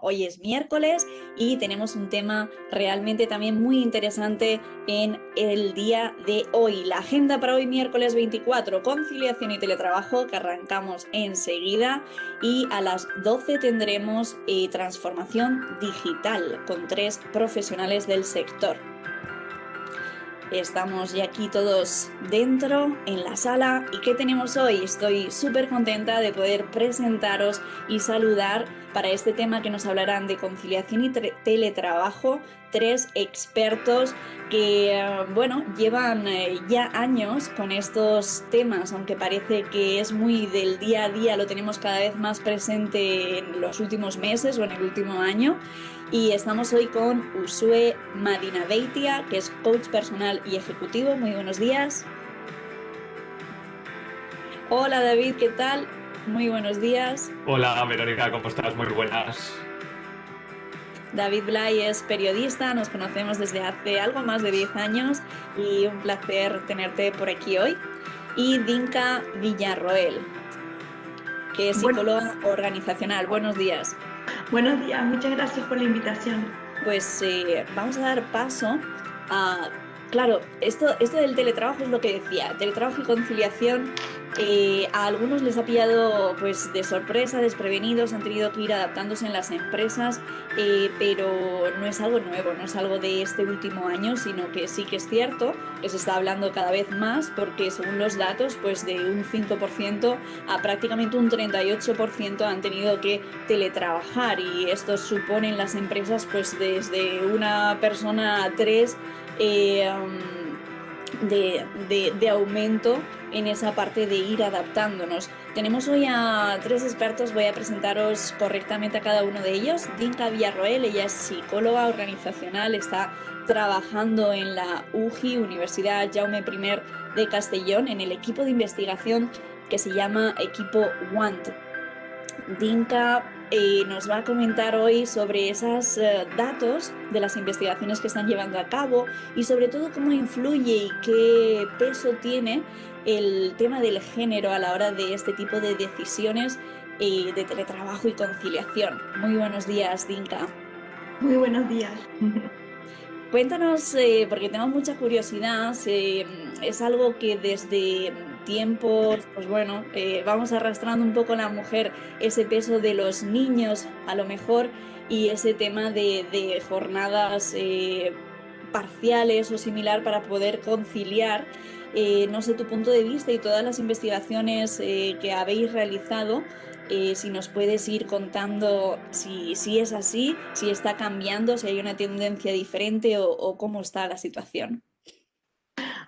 Hoy es miércoles y tenemos un tema realmente también muy interesante en el día de hoy. La agenda para hoy, miércoles 24, conciliación y teletrabajo, que arrancamos enseguida, y a las 12 tendremos transformación digital con 3 profesionales del sector. Estamos ya aquí todos dentro, en la sala. ¿Y qué tenemos hoy? Estoy súper contenta de poder presentaros y saludar para este tema que nos hablarán de conciliación y teletrabajo, 3 expertos que, bueno, llevan ya años con estos temas, aunque parece que es muy del día a día, lo tenemos cada vez más presente en los últimos meses o en el último año. Y estamos hoy con Usue Madinabeitia, que es coach personal y ejecutivo. Muy buenos días. Hola David, ¿qué tal? Muy buenos días. Hola Verónica, ¿cómo estás? Muy buenas. David Blay es periodista, nos conocemos desde hace algo más de 10 años y un placer tenerte por aquí hoy. Y Dinka Villarroel, que es psicóloga organizacional. Buenos días. Buenos días, muchas gracias por la invitación. Pues vamos a dar paso a... Claro, esto del teletrabajo es lo que decía, teletrabajo y conciliación. A algunos les ha pillado pues de sorpresa, desprevenidos, han tenido que ir adaptándose en las empresas, pero no es algo nuevo, no es algo de este último año, sino que sí que es cierto que se está hablando cada vez más, porque según los datos, pues de un 5% a prácticamente un 38% han tenido que teletrabajar, y esto supone en las empresas pues desde una persona a 3 de aumento en esa parte de ir adaptándonos. Tenemos hoy a 3 expertos, voy a presentaros correctamente a cada uno de ellos. Dinka Villarroel, ella es psicóloga organizacional, está trabajando en la UJI, Universidad Jaume I de Castellón, en el equipo de investigación que se llama Equipo WANT. Dinka nos va a comentar hoy sobre esos datos de las investigaciones que están llevando a cabo y sobre todo cómo influye y qué peso tiene el tema del género a la hora de este tipo de decisiones de teletrabajo y conciliación. Muy buenos días, Dinka. Muy buenos días. Cuéntanos, porque tengo mucha curiosidad, es algo que desde tiempos, pues bueno, vamos arrastrando un poco a la mujer ese peso de los niños, a lo mejor, y ese tema de jornadas parciales o similar para poder conciliar. No sé tu punto de vista y todas las investigaciones que habéis realizado. Si nos puedes ir contando si es así, si está cambiando, si hay una tendencia diferente o cómo está la situación.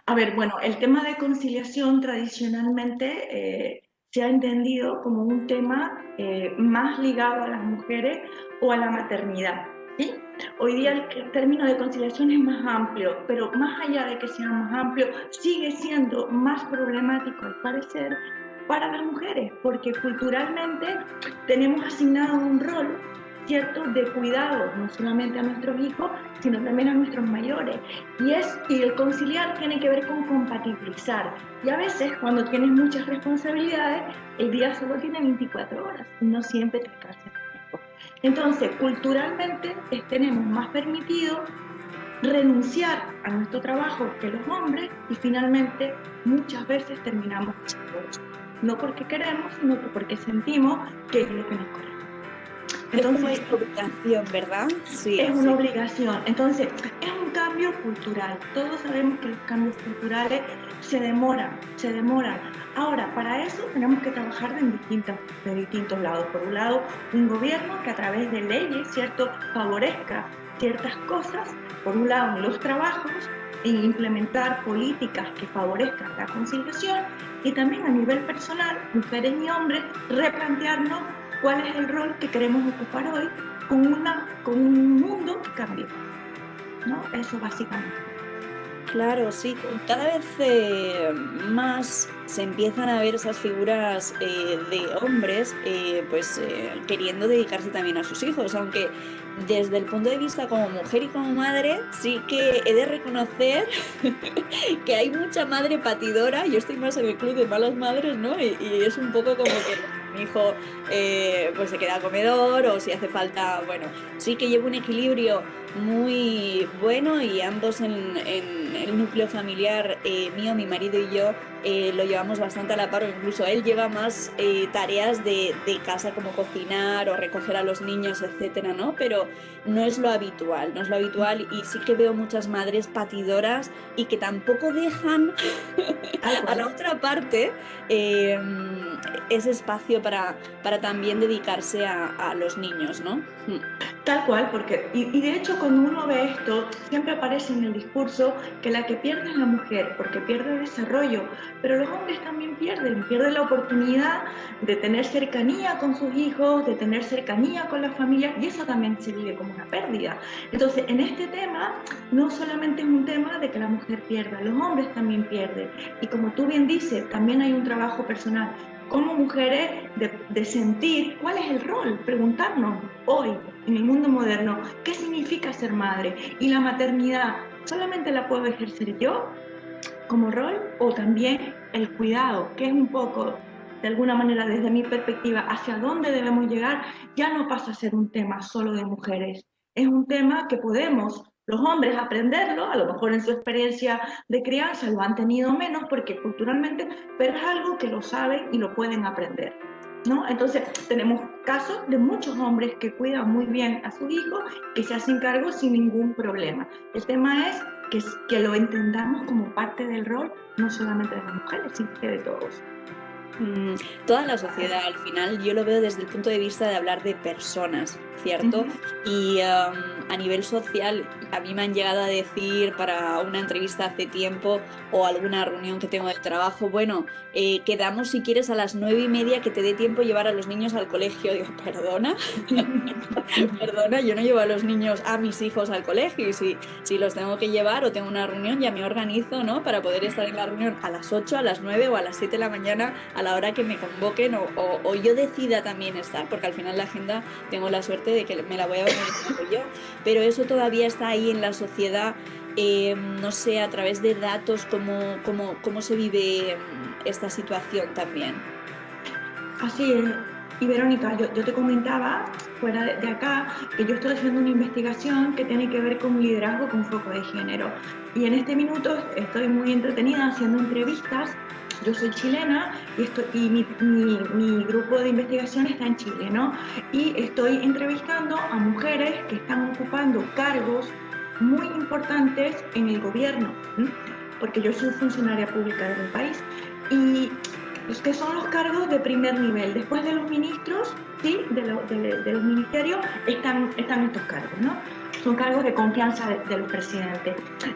A ver, bueno, el tema de conciliación tradicionalmente se ha entendido como un tema más ligado a las mujeres o a la maternidad, ¿sí? Hoy día el término de conciliación es más amplio, pero más allá de que sea más amplio, sigue siendo más problemático, al parecer, para las mujeres, porque culturalmente tenemos asignado un rol, ¿cierto?, de cuidado, no solamente a nuestros hijos, sino también a nuestros mayores. Y el conciliar tiene que ver con compatibilizar. Y a veces, cuando tienes muchas responsabilidades, el día solo tiene 24 horas, y no siempre te alcanza el tiempo. Entonces, culturalmente tenemos más permitido renunciar a nuestro trabajo que los hombres, y finalmente muchas veces terminamos haciendo eso. No porque queremos, sino porque sentimos que es lo que nos corresponde. Entonces, es una obligación, ¿verdad? Sí, es una obligación. Entonces, es un cambio cultural. Todos sabemos que los cambios culturales se demoran. Ahora, para eso tenemos que trabajar de distintos lados. Por un lado, un gobierno que a través de leyes, ¿cierto?, favorezca ciertas cosas, por un lado en los trabajos, e implementar políticas que favorezcan la conciliación, y también a nivel personal, mujeres y hombres, replantearnos cuál es el rol que queremos ocupar hoy con un mundo que cambie, ¿no? Eso básicamente. Claro, sí. Cada vez más se empiezan a ver esas figuras de hombres queriendo dedicarse también a sus hijos, aunque desde el punto de vista como mujer y como madre, sí que he de reconocer que hay mucha madre patidora. Yo estoy más en el club de malas madres, ¿no? Y es un poco como que los hijo pues se queda al comedor, o si hace falta, bueno, sí que llevo un equilibrio muy bueno, y ambos en el núcleo familiar mío, mi marido y yo, lo llevamos bastante a la par, o incluso él lleva más tareas de casa, como cocinar o recoger a los niños, etcétera, ¿no? Pero no es lo habitual, no es lo habitual, y sí que veo muchas madres patidoras y que tampoco dejan a la otra parte eh, ese espacio para también dedicarse a los niños, ¿no? Tal cual, porque, y de hecho cuando uno ve esto, siempre aparece en el discurso que la que pierde es la mujer, porque pierde desarrollo, pero los hombres también pierden la oportunidad de tener cercanía con sus hijos, de tener cercanía con la familia, y eso también se vive como una pérdida. Entonces, en este tema, no solamente es un tema de que la mujer pierda, los hombres también pierden, y como tú bien dices, también hay un trabajo personal como mujeres de sentir cuál es el rol, preguntarnos hoy en el mundo moderno qué significa ser madre, y la maternidad solamente la puedo ejercer yo como rol, o también el cuidado, que es un poco de alguna manera desde mi perspectiva hacia dónde debemos llegar, ya no pasa a ser un tema solo de mujeres, es un tema que podemos los hombres aprenderlo, a lo mejor en su experiencia de crianza lo han tenido menos porque culturalmente, pero es algo que lo saben y lo pueden aprender, ¿no? Entonces tenemos casos de muchos hombres que cuidan muy bien a sus hijos, que se hacen cargo sin ningún problema. El tema es que lo entendamos como parte del rol, no solamente de las mujeres, sino que de todos. Toda la sociedad, al final, yo lo veo desde el punto de vista de hablar de personas, ¿cierto? Y a nivel social, a mí me han llegado a decir para una entrevista hace tiempo, o alguna reunión que tengo de trabajo, bueno, quedamos si quieres a las 9:30, que te dé tiempo llevar a los niños al colegio. Digo, ¿perdona? Perdona, yo no llevo a los niños, a mis hijos, al colegio, y si los tengo que llevar o tengo una reunión, ya me organizo, ¿no? Para poder estar en la reunión a las 8, a las 9 o a las 7 de la mañana, a la hora que me convoquen, o yo decida también estar, porque al final la agenda tengo la suerte de que me la voy a organizar yo, pero eso todavía está ahí en la sociedad. No sé, a través de datos, cómo se vive esta situación también. Así es. Y Verónica, yo te comentaba fuera de acá que yo estoy haciendo una investigación que tiene que ver con liderazgo con foco de género. Y en este minuto estoy muy entretenida haciendo entrevistas. Yo soy chilena y mi grupo de investigación está en Chile, ¿no? Y estoy entrevistando a mujeres que están ocupando cargos muy importantes en el gobierno, ¿sí? Porque yo soy funcionaria pública de mi país. Y los que son los cargos de primer nivel, después de los ministros, ¿sí? de los ministerios, están estos cargos, ¿no? Son cargos de confianza de los presidentes.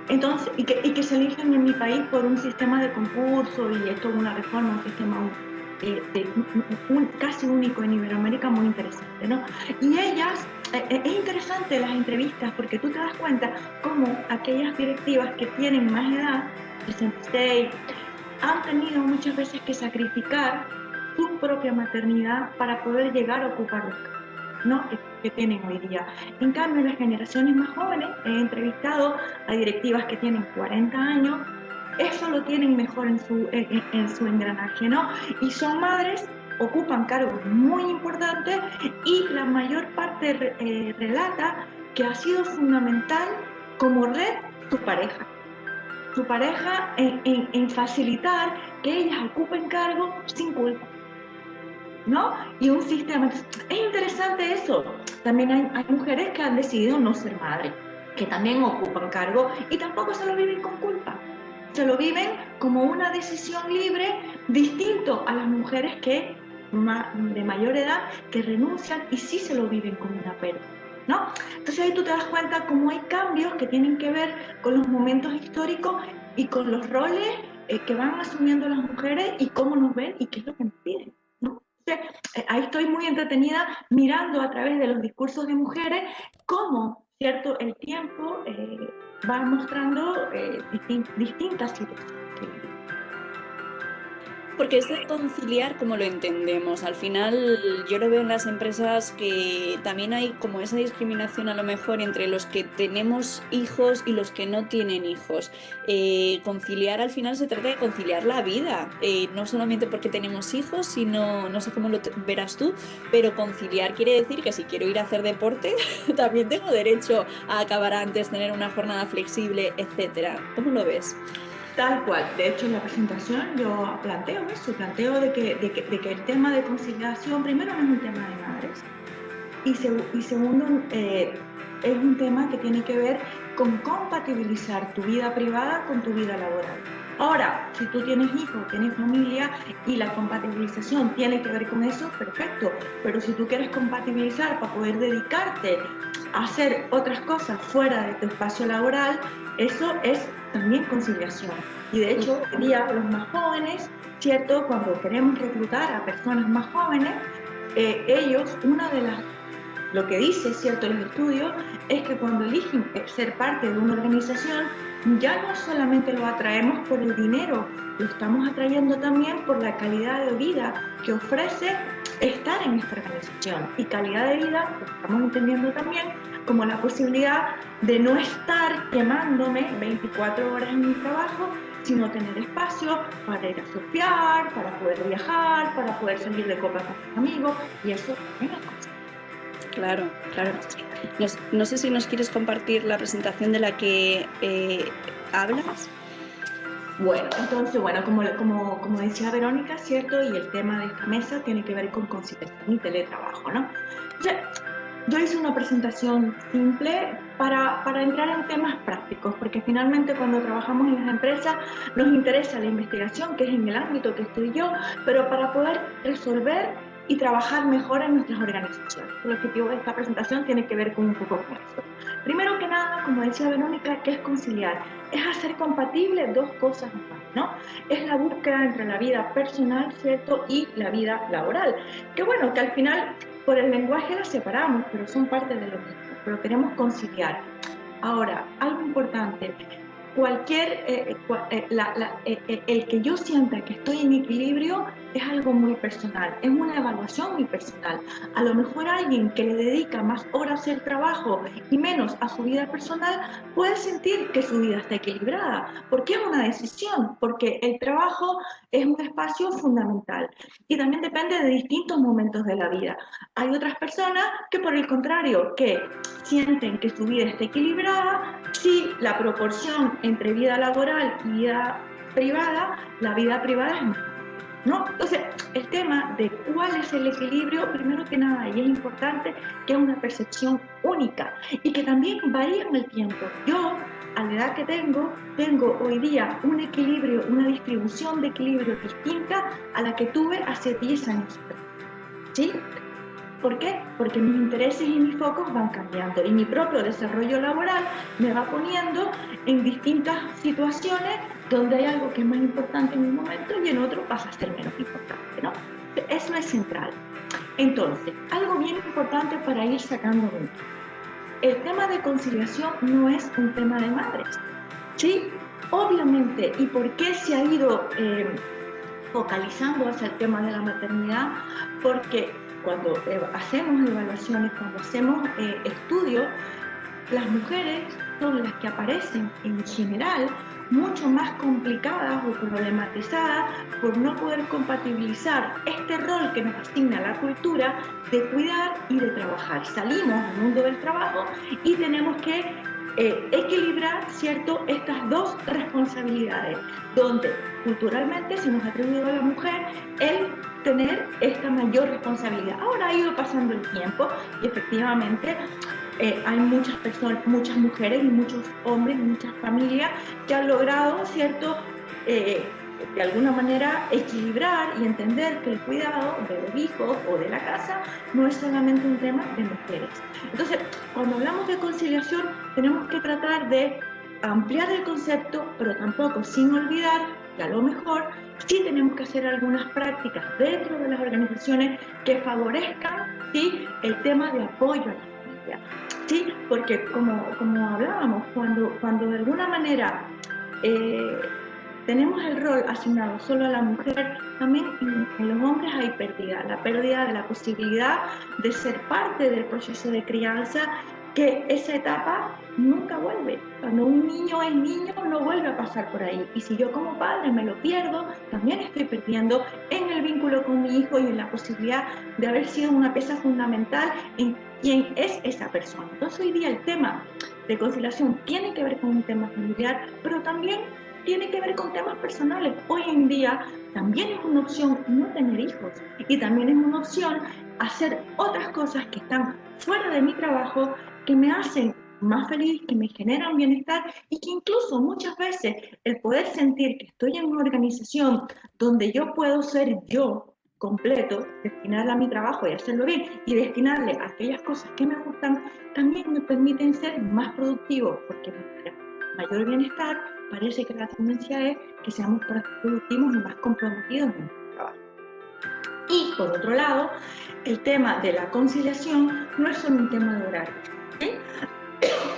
Entonces, y que se eligen en mi país por un sistema de concurso, y esto es una reforma, un sistema casi único en Iberoamérica, muy interesante, ¿no? Y ellas, es interesante las entrevistas porque tú te das cuenta cómo aquellas directivas que tienen más edad, 66, han tenido muchas veces que sacrificar su propia maternidad para poder llegar a ocupar los cargos, ¿no? que tienen hoy día. En cambio, las generaciones más jóvenes, he entrevistado a directivas que tienen 40 años, eso lo tienen mejor en su engranaje, ¿no? Y son madres, ocupan cargos muy importantes, y la mayor parte relata que ha sido fundamental como red su pareja en facilitar que ellas ocupen cargos sin culpa, ¿no? Y un sistema. Es interesante eso. También hay mujeres que han decidido no ser madres, que también ocupan cargos y tampoco se lo viven con culpa. Se lo viven como una decisión libre, distinto a las mujeres que de mayor edad que renuncian y sí se lo viven como una pérdida, ¿no? Entonces ahí tú te das cuenta cómo hay cambios que tienen que ver con los momentos históricos y con los roles que van asumiendo las mujeres y cómo nos ven y qué es lo que nos piden, ¿no? Entonces, ahí estoy muy entretenida mirando a través de los discursos de mujeres cómo, ¿cierto?, el tiempo va mostrando distintas situaciones. Porque es de conciliar como lo entendemos. Al final yo lo veo en las empresas que también hay como esa discriminación a lo mejor entre los que tenemos hijos y los que no tienen hijos. Conciliar al final se trata de conciliar la vida, no solamente porque tenemos hijos, sino, no sé cómo verás tú, pero conciliar quiere decir que si quiero ir a hacer deporte, también tengo derecho a acabar antes, tener una jornada flexible, etcétera. ¿Cómo lo ves? Tal cual. De hecho, en la presentación yo planteo eso, planteo de que el tema de conciliación, primero, no es un tema de madres, y segundo, es un tema que tiene que ver con compatibilizar tu vida privada con tu vida laboral. Ahora, si tú tienes hijos, tienes familia y la compatibilización tiene que ver con eso, perfecto. Pero si tú quieres compatibilizar para poder dedicarte a hacer otras cosas fuera de tu espacio laboral, eso es también conciliación. Y de hecho, hoy día los más jóvenes, ¿cierto? Cuando queremos reclutar a personas más jóvenes, ellos, lo que dice, ¿cierto?, los estudios, es que cuando eligen ser parte de una organización, ya no solamente lo atraemos por el dinero, lo estamos atrayendo también por la calidad de vida que ofrece estar en esta organización. Y calidad de vida, lo estamos entendiendo también como la posibilidad de no estar quemándome 24 horas en mi trabajo, sino tener espacio para ir a surfear, para poder viajar, para poder salir de copas con mis amigos, y eso también es cosa. Claro, claro. No sé si nos quieres compartir la presentación de la que hablas. Bueno, entonces, como decía Verónica, ¿cierto? Y el tema de esta mesa tiene que ver con conciliación y teletrabajo, ¿no? Yo hice una presentación simple para entrar en temas prácticos, porque finalmente cuando trabajamos en las empresas nos interesa la investigación, que es en el ámbito que estoy yo, pero para poder resolver y trabajar mejor en nuestras organizaciones. El objetivo de esta presentación tiene que ver con un poco con eso. Primero que nada, como decía Verónica, ¿qué es conciliar? Es hacer compatible dos cosas, ¿no? Es la búsqueda entre la vida personal, ¿cierto?, y la vida laboral. Que bueno, que al final por el lenguaje las separamos, pero son parte de lo mismo, pero queremos conciliar. Ahora, algo importante, el que yo sienta que estoy en equilibrio es algo muy personal, es una evaluación muy personal. A lo mejor alguien que le dedica más horas al trabajo y menos a su vida personal puede sentir que su vida está equilibrada, porque es una decisión, porque el trabajo es un espacio fundamental y también depende de distintos momentos de la vida. Hay otras personas que, por el contrario, que sienten que su vida está equilibrada si la proporción entre vida laboral y vida privada, la vida privada es mejor, ¿no? Entonces, el tema de cuál es el equilibrio, primero que nada, y es importante que es una percepción única y que también varía en el tiempo. Yo, a la edad que tengo hoy día un equilibrio, una distribución de equilibrio distinta a la que tuve hace 10 años, ¿sí? ¿Por qué? Porque mis intereses y mis focos van cambiando y mi propio desarrollo laboral me va poniendo en distintas situaciones donde hay algo que es más importante en un momento y en otro pasa a ser menos importante, ¿no? Eso es central. Entonces, algo bien importante para ir sacando de esto. El tema de conciliación no es un tema de madres, ¿sí? Obviamente, ¿y por qué se ha ido focalizando hacia el tema de la maternidad? Porque cuando hacemos evaluaciones, cuando hacemos estudios, las mujeres son las que aparecen en general mucho más complicadas o problematizadas por no poder compatibilizar este rol que nos asigna la cultura de cuidar y de trabajar. Salimos al mundo del trabajo y tenemos que equilibrar, ¿cierto?, estas dos responsabilidades, donde culturalmente se nos ha atribuido a la mujer el tener esta mayor responsabilidad. Ahora ha ido pasando el tiempo y efectivamente hay muchas personas, muchas mujeres y muchos hombres, muchas familias que han logrado, ¿cierto?, de alguna manera equilibrar y entender que el cuidado de los hijos o de la casa no es solamente un tema de mujeres. Entonces, cuando hablamos de conciliación, tenemos que tratar de ampliar el concepto, pero tampoco sin olvidar que a lo mejor sí tenemos que hacer algunas prácticas dentro de las organizaciones que favorezcan, ¿sí?, el tema de apoyo a la familia. Sí, porque como hablábamos, cuando de alguna manera tenemos el rol asignado solo a la mujer, también en los hombres hay pérdida, la pérdida de la posibilidad de ser parte del proceso de crianza, que esa etapa nunca vuelve. Cuando un niño es niño no vuelve a pasar por ahí, y si yo como padre me lo pierdo, también estoy perdiendo en el vínculo con mi hijo y en la posibilidad de haber sido una pieza fundamental en quién es esa persona. Entonces hoy día el tema de conciliación tiene que ver con un tema familiar, pero también tiene que ver con temas personales. Hoy en día también es una opción no tener hijos, y también es una opción hacer otras cosas que están fuera de mi trabajo, que me hacen más feliz, que me generan bienestar, y que incluso muchas veces el poder sentir que estoy en una organización donde yo puedo ser yo completo, destinarle a mi trabajo y hacerlo bien, y destinarle a aquellas cosas que me gustan, también me permiten ser más productivo, porque mayor bienestar, parece que la tendencia es que seamos productivos y más comprometidos en nuestro trabajo. Y por otro lado, el tema de la conciliación no es solo un tema de horario, ¿sí?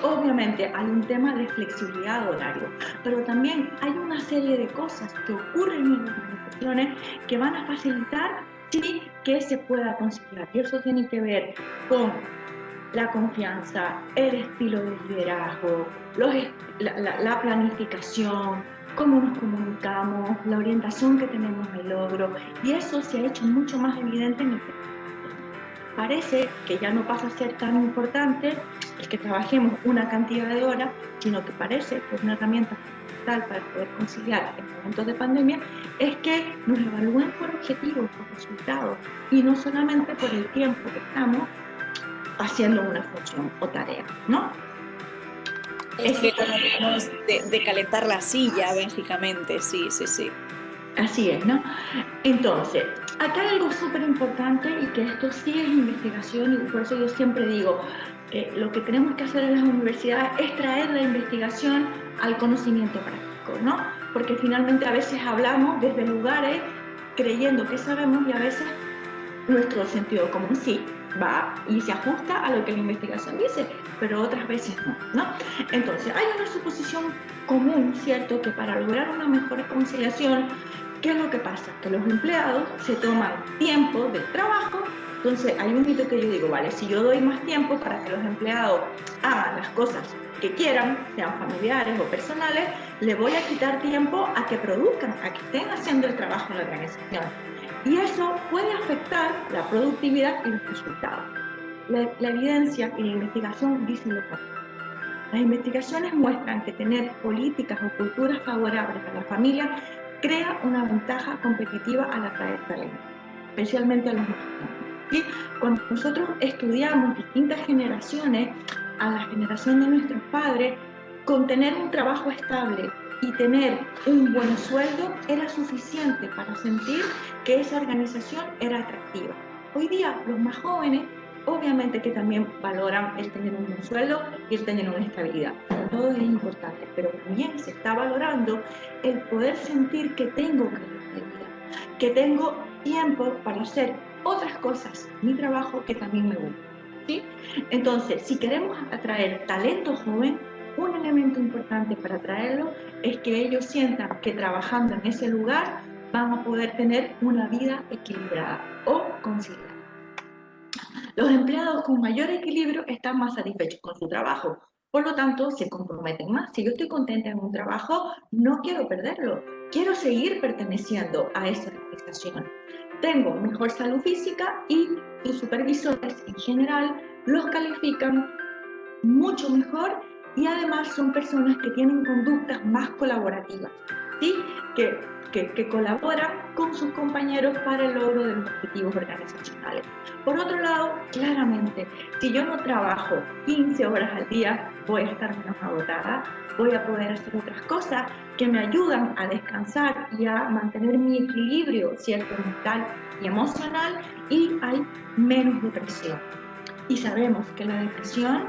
Obviamente hay un tema de flexibilidad de horario, pero también hay una serie de cosas que ocurren en las organizaciones que van a facilitar, sí, que se pueda conciliar. Y eso tiene que ver con la confianza, el estilo de liderazgo, la planificación, cómo nos comunicamos, la orientación que tenemos al logro, y eso se ha hecho mucho más evidente en el tema. Parece que ya no pasa a ser tan importante el que trabajemos una cantidad de horas, sino que parece que es una herramienta fundamental para poder conciliar en momentos de pandemia, es que nos evalúen por objetivos, por resultados, y no solamente por el tiempo que estamos haciendo una función o tarea, ¿no? Es que tratamos de calentar la silla, básicamente, sí. Así es, ¿no? Entonces, acá hay algo súper importante, y que esto sí es investigación, y por eso yo siempre digo que lo que tenemos que hacer en las universidades es traer la investigación al conocimiento práctico, ¿no? Porque finalmente a veces hablamos desde lugares creyendo que sabemos, y a veces nuestro sentido común sí va y se ajusta a lo que la investigación dice, pero otras veces no. Entonces, hay una suposición común, ¿cierto?, que para lograr una mejor conciliación, ¿qué es lo que pasa? Que los empleados se toman tiempo del trabajo. Entonces, hay un mito que yo digo, vale, si yo doy más tiempo para que los empleados hagan las cosas que quieran, sean familiares o personales, le voy a quitar tiempo a que produzcan, a que estén haciendo el trabajo en la organización. Y eso puede afectar la productividad y los resultados. La evidencia y la investigación dicen lo contrario. Las investigaciones muestran que tener políticas o culturas favorables a la familia crea una ventaja competitiva al atraer talento, especialmente a los más jóvenes. ¿Sí? Cuando nosotros estudiamos distintas generaciones, a la generación de nuestros padres, con tener un trabajo estable y tener un buen sueldo era suficiente para sentir que esa organización era atractiva. Hoy día los más jóvenes obviamente que también valoran el tener un buen sueldo y el tener una estabilidad. Todo es importante, pero también se está valorando el poder sentir que tengo calidad de vida, que tengo tiempo para hacer otras cosas, mi trabajo que también me gusta, ¿sí? Entonces, si queremos atraer talento joven, un elemento importante para atraerlo es que ellos sientan que trabajando en ese lugar van a poder tener una vida equilibrada o conciliada. Los empleados con mayor equilibrio están más satisfechos con su trabajo, por lo tanto se comprometen más. Si yo estoy contenta en un trabajo, no quiero perderlo, quiero seguir perteneciendo a esa organización. Tengo mejor salud física y sus supervisores en general los califican mucho mejor, y además son personas que tienen conductas más colaborativas, ¿sí? que colaboran con sus compañeros para el logro de los objetivos organizacionales. Por otro lado, claramente, si yo no trabajo 15 horas al día, voy a estar menos agotada, voy a poder hacer otras cosas que me ayudan a descansar y a mantener mi equilibrio, ¿cierto?, mental y emocional, y hay menos depresión. Y sabemos que la depresión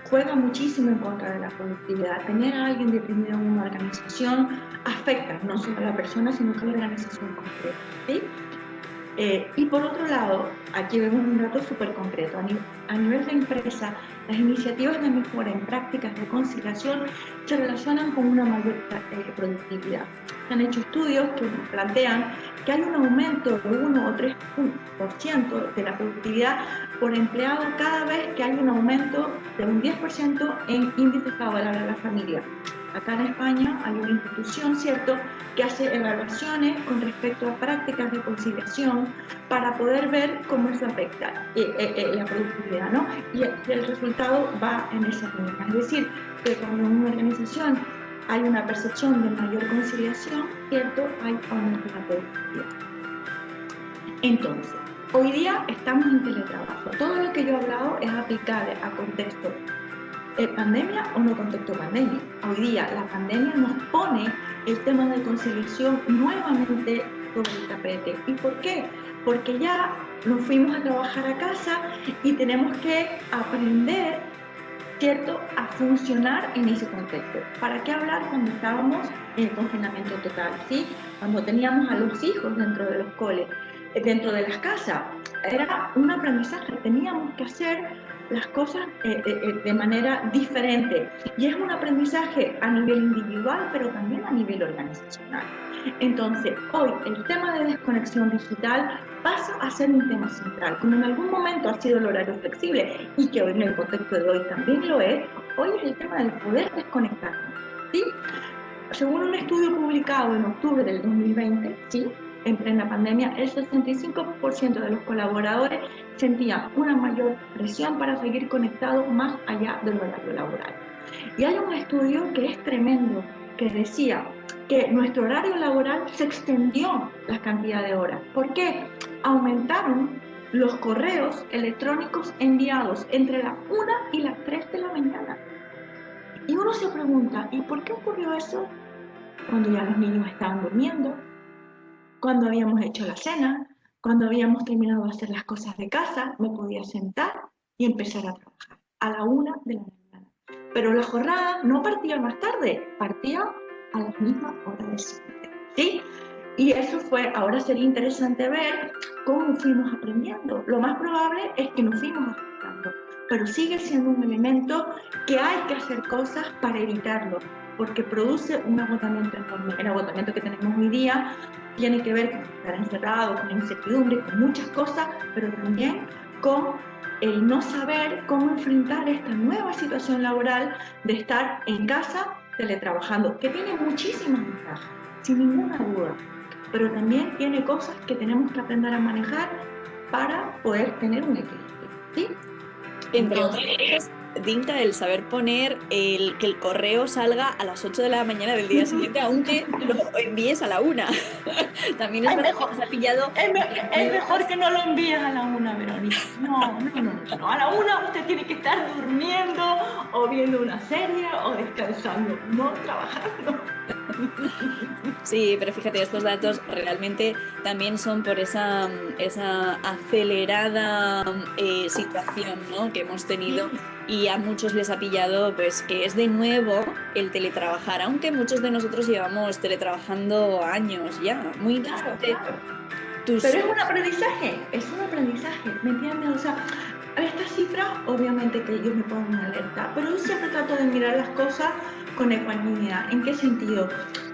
juega muchísimo en contra de la productividad. Tener a alguien deprimido en una organización afecta no solo a la persona, sino que a la organización completa, ¿sí? Y por otro lado, aquí vemos un dato súper concreto. A nivel de empresa, las iniciativas de mejora en prácticas de conciliación se relacionan con una mayor productividad. Se han hecho estudios que plantean que hay un aumento de 1 o 3% de la productividad por empleado cada vez que hay un aumento de un 10% en índice favorable a la familia. Acá en España hay una institución, ¿cierto?, que hace evaluaciones con respecto a prácticas de conciliación para poder ver cómo eso afecta la productividad, ¿no? Y el resultado va en esa línea. Es decir, que cuando en una organización hay una percepción de mayor conciliación, ¿cierto?, hay aumento de la productividad. Entonces, hoy día estamos en teletrabajo. Todo lo que yo he hablado es aplicable a contexto pandemia o no contexto pandemia. Hoy día la pandemia nos pone el tema de conciliación nuevamente sobre el tapete. ¿Y por qué? Porque ya nos fuimos a trabajar a casa y tenemos que aprender, ¿cierto?, a funcionar en ese contexto. ¿Para qué hablar cuando estábamos en confinamiento total? ¿Sí? Cuando teníamos a los hijos dentro de los coles, dentro de las casas. Era un aprendizaje, teníamos que hacer las cosas de manera diferente. Y es un aprendizaje a nivel individual, pero también a nivel organizacional. Entonces, hoy el tema de desconexión digital pasa a ser un tema central. Como en algún momento ha sido el horario flexible y que hoy en el contexto de hoy también lo es, hoy es el tema del poder desconectarnos, ¿sí? Según un estudio publicado en octubre del 2020, ¿sí?, en plena pandemia, el 65% de los colaboradores sentían una mayor presión para seguir conectados más allá del horario laboral. Y hay un estudio que es tremendo, que decía que nuestro horario laboral se extendió la cantidad de horas. ¿Por qué? Aumentaron los correos electrónicos enviados entre las 1 y las 3 de la mañana. Y uno se pregunta, ¿y por qué ocurrió eso? Cuando ya los niños estaban durmiendo, cuando habíamos hecho la cena, cuando habíamos terminado de hacer las cosas de casa, me podía sentar y empezar a trabajar a la 1 de la mañana. Pero la jornada no partía más tarde, partía a las mismas horas de siempre, ¿sí? Y eso fue, ahora sería interesante ver cómo fuimos aprendiendo. Lo más probable es que nos fuimos ajustando, pero sigue siendo un elemento que hay que hacer cosas para evitarlo, porque produce un agotamiento enorme. El agotamiento que tenemos hoy día tiene que ver con estar encerrado, con incertidumbre, con muchas cosas, pero también con el no saber cómo enfrentar esta nueva situación laboral de estar en casa teletrabajando, que tiene muchísimas ventajas, sin ninguna duda, pero también tiene cosas que tenemos que aprender a manejar para poder tener un equilibrio, ¿sí? Entre otras cosas, Dinka, el saber poner que el correo salga a las 8 de la mañana del día siguiente, aunque lo envíes a la 1. También es verdad que nos ha pillado. Es mejor que no lo envíes a la 1, Verónica. No. A la 1 usted tiene que estar durmiendo o viendo una serie o descansando, no trabajando. Sí, pero fíjate, estos datos realmente también son por esa acelerada situación, ¿no?, que hemos tenido, y a muchos les ha pillado pues que es de nuevo el teletrabajar, aunque muchos de nosotros llevamos teletrabajando años ya, muy interesante. Claro. Pero es un aprendizaje, ¿me entiendes? O sea, estas cifras, obviamente que ellos me ponen en alerta, pero yo siempre trato de mirar las cosas con ecuanimidad. ¿En qué sentido?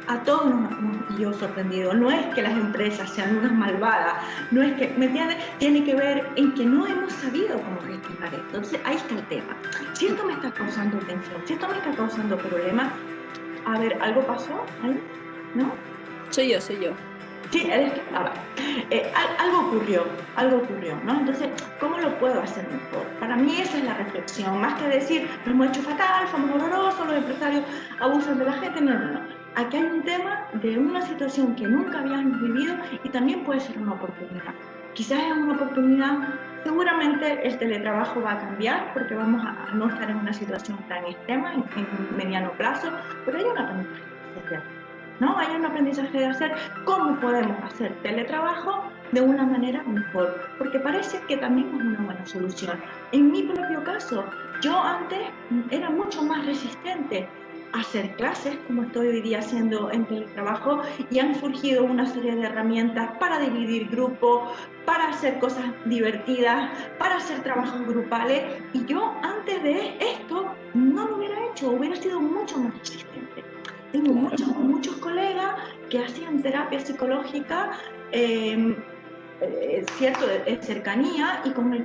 A todos nos pilló sorprendido. No es que las empresas sean unas malvadas, no es que, ¿me entiendes? Tiene que ver en que no hemos sabido cómo gestionar esto. Entonces, ahí está el tema. Si esto me está causando tensión, si esto me está causando problemas, a ver, ¿algo pasó ahí? ¿No? Soy yo. Sí, algo ocurrió, ¿no? Entonces, ¿cómo lo puedo hacer mejor? Para mí esa es la reflexión, más que decir, lo hemos hecho fatal, somos horrorosos, los empresarios abusan de la gente, no. Aquí hay un tema de una situación que nunca habíamos vivido y también puede ser una oportunidad. Quizás es una oportunidad, seguramente el teletrabajo va a cambiar porque vamos a no estar en una situación tan extrema en mediano plazo, pero hay un aprendizaje, ¿no? Hay un aprendizaje de hacer cómo podemos hacer teletrabajo de una manera mejor, porque parece que también es una buena solución. En mi propio caso, yo antes era mucho más resistente hacer clases, como estoy hoy día haciendo en teletrabajo, y han surgido una serie de herramientas para dividir grupos, para hacer cosas divertidas, para hacer trabajos grupales, y yo antes de esto no lo hubiera hecho, hubiera sido mucho más resistente. Tengo Claro. muchos colegas que hacían terapia psicológica, cierto, de cercanía, y con el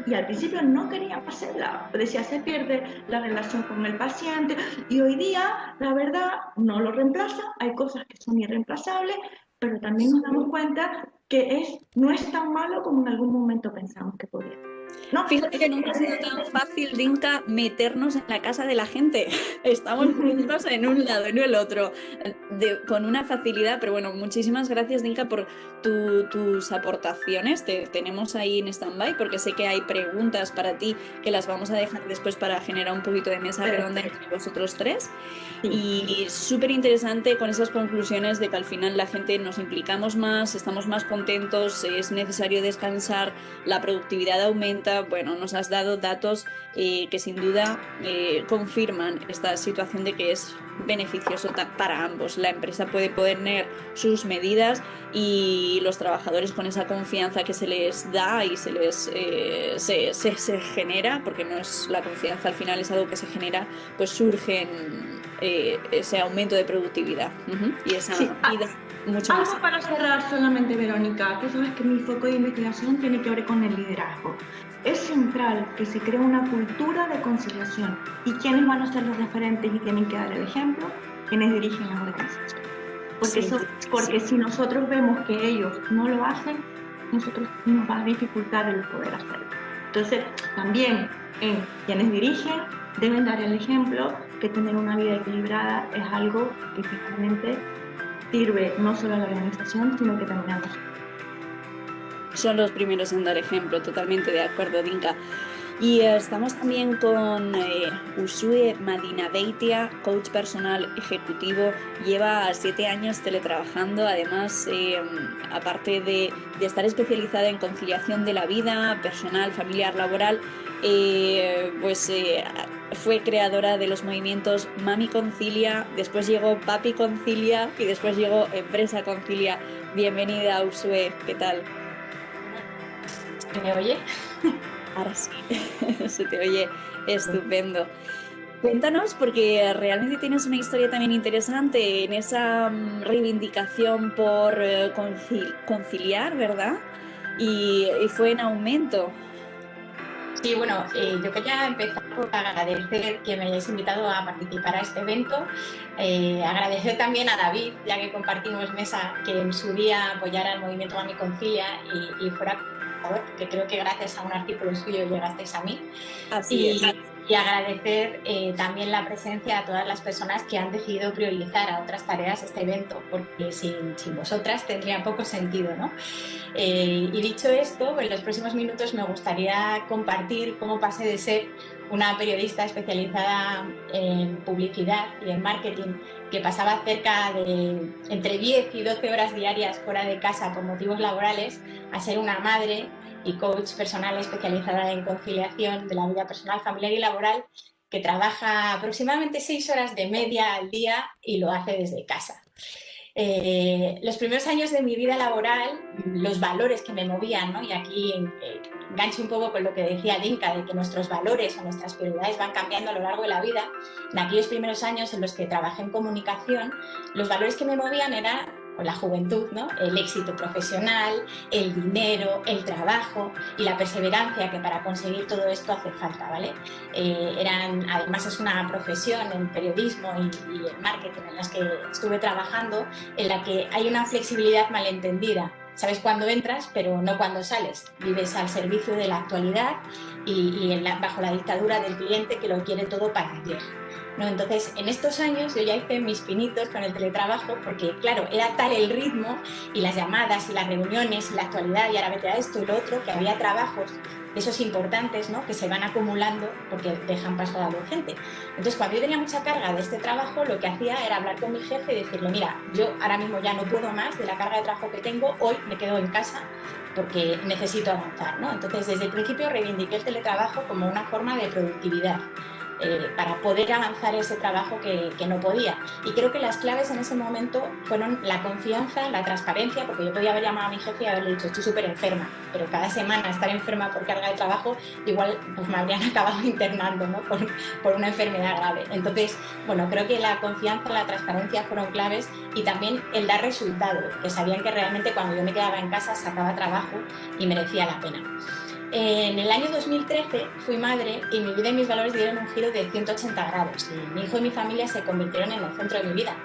y al principio no querían hacerla, decía se pierde la relación con el paciente, y hoy día la verdad no lo reemplaza, hay cosas que son irreemplazables, pero también nos damos cuenta que no es tan malo como en algún momento pensamos que podría ser. No, Fíjate que nunca ha sido tan fácil, Dinka, meternos en la casa de la gente. Estamos juntos en un lado y no el otro, con una facilidad, pero bueno, muchísimas gracias, Dinka, por tus aportaciones. Te tenemos ahí en stand-by porque sé que hay preguntas para ti que las vamos a dejar después para generar un poquito de mesa redonda entre vosotros tres. Y súper interesante con esas conclusiones de que al final la gente nos implicamos más, estamos más contentos, es necesario descansar, la productividad aumenta. Bueno, nos has dado datos que sin duda confirman esta situación de que es beneficioso para ambos. La empresa puede poner sus medidas y los trabajadores con esa confianza que se les da y se les se genera, porque no es la confianza, al final es algo que se genera, pues surgen ese aumento de productividad y esa vida mucho más. Algo para cerrar solamente, Verónica. Tú sabes que mi foco de investigación tiene que ver con el liderazgo. Es central que se cree una cultura de conciliación. ¿Y quiénes van a ser los referentes y tienen que dar el ejemplo? Quienes dirigen las organizaciones. Porque si nosotros vemos que ellos no lo hacen, nosotros nos va a dificultar el poder hacerlo. Entonces, también quienes dirigen deben dar el ejemplo que tener una vida equilibrada es algo que finalmente sirve no solo a la organización, sino que también a nosotros. Son los primeros en dar ejemplo, totalmente de acuerdo, Dinka. Y estamos también con Usue Madinabeitia, coach personal ejecutivo. Lleva 7 años teletrabajando, además, aparte de estar especializada en conciliación de la vida personal, familiar, laboral, fue creadora de los movimientos Mami Concilia, después llegó Papi Concilia y después llegó Empresa Concilia. Bienvenida, Usue, ¿qué tal? ¿Se me oye? Ahora sí, se te oye estupendo. Cuéntanos, porque realmente tienes una historia también interesante en esa reivindicación por conciliar, ¿verdad? Y fue en aumento. Sí, bueno, yo quería empezar por agradecer que me hayáis invitado a participar a este evento. Agradecer también a David, ya que compartimos mesa, que en su día apoyara el movimiento Mami Concilia y fuera, porque creo que gracias a un artículo suyo llegasteis a mí. Así es. Y agradecer también la presencia a todas las personas que han decidido priorizar a otras tareas este evento, porque sin vosotras tendría poco sentido, ¿no? Y dicho esto, en los próximos minutos me gustaría compartir cómo pasé de ser una periodista especializada en publicidad y en marketing, que pasaba cerca de entre 10 y 12 horas diarias fuera de casa por motivos laborales, a ser una madre y coach personal especializada en conciliación de la vida personal, familiar y laboral, que trabaja aproximadamente 6 horas de media al día y lo hace desde casa. Los primeros años de mi vida laboral, los valores que me movían, ¿no? Y aquí engancho un poco con lo que decía Dinka, de que nuestros valores o nuestras prioridades van cambiando a lo largo de la vida. En aquellos primeros años en los que trabajé en comunicación, los valores que me movían eran, con la juventud, ¿no? El éxito profesional, el dinero, el trabajo y la perseverancia, que para conseguir todo esto hace falta, ¿vale? Además es una profesión, el periodismo y el marketing, en las que estuve trabajando, en la que hay una flexibilidad malentendida. Sabes cuándo entras, pero no cuándo sales. Vives al servicio de la actualidad y bajo la dictadura del cliente, que lo quiere todo para ayer, ¿no? Entonces, en estos años yo ya hice mis pinitos con el teletrabajo, porque claro, era tal el ritmo y las llamadas y las reuniones y la actualidad y ahora vete a esto y lo otro, que había trabajos de esos importantes, ¿no? Que se van acumulando porque dejan paso a lo urgente. Entonces, cuando yo tenía mucha carga de este trabajo, lo que hacía era hablar con mi jefe y decirle, mira, yo ahora mismo ya no puedo más de la carga de trabajo que tengo, hoy me quedo en casa porque necesito avanzar, ¿no? Entonces, desde el principio reivindiqué el teletrabajo como una forma de productividad. para poder avanzar ese trabajo que no podía. Y creo que las claves en ese momento fueron la confianza, la transparencia, porque yo podía haber llamado a mi jefe y haberle dicho estoy súper enferma, pero cada semana estar enferma por carga de trabajo igual pues me habrían acabado internando, ¿no? por una enfermedad grave. Entonces, bueno, creo que la confianza, la transparencia fueron claves y también el dar resultados, que sabían que realmente cuando yo me quedaba en casa sacaba trabajo y merecía la pena. En el año 2013 fui madre y mi vida y mis valores dieron un giro de 180 grados y mi hijo y mi familia se convirtieron en el centro de mi vida.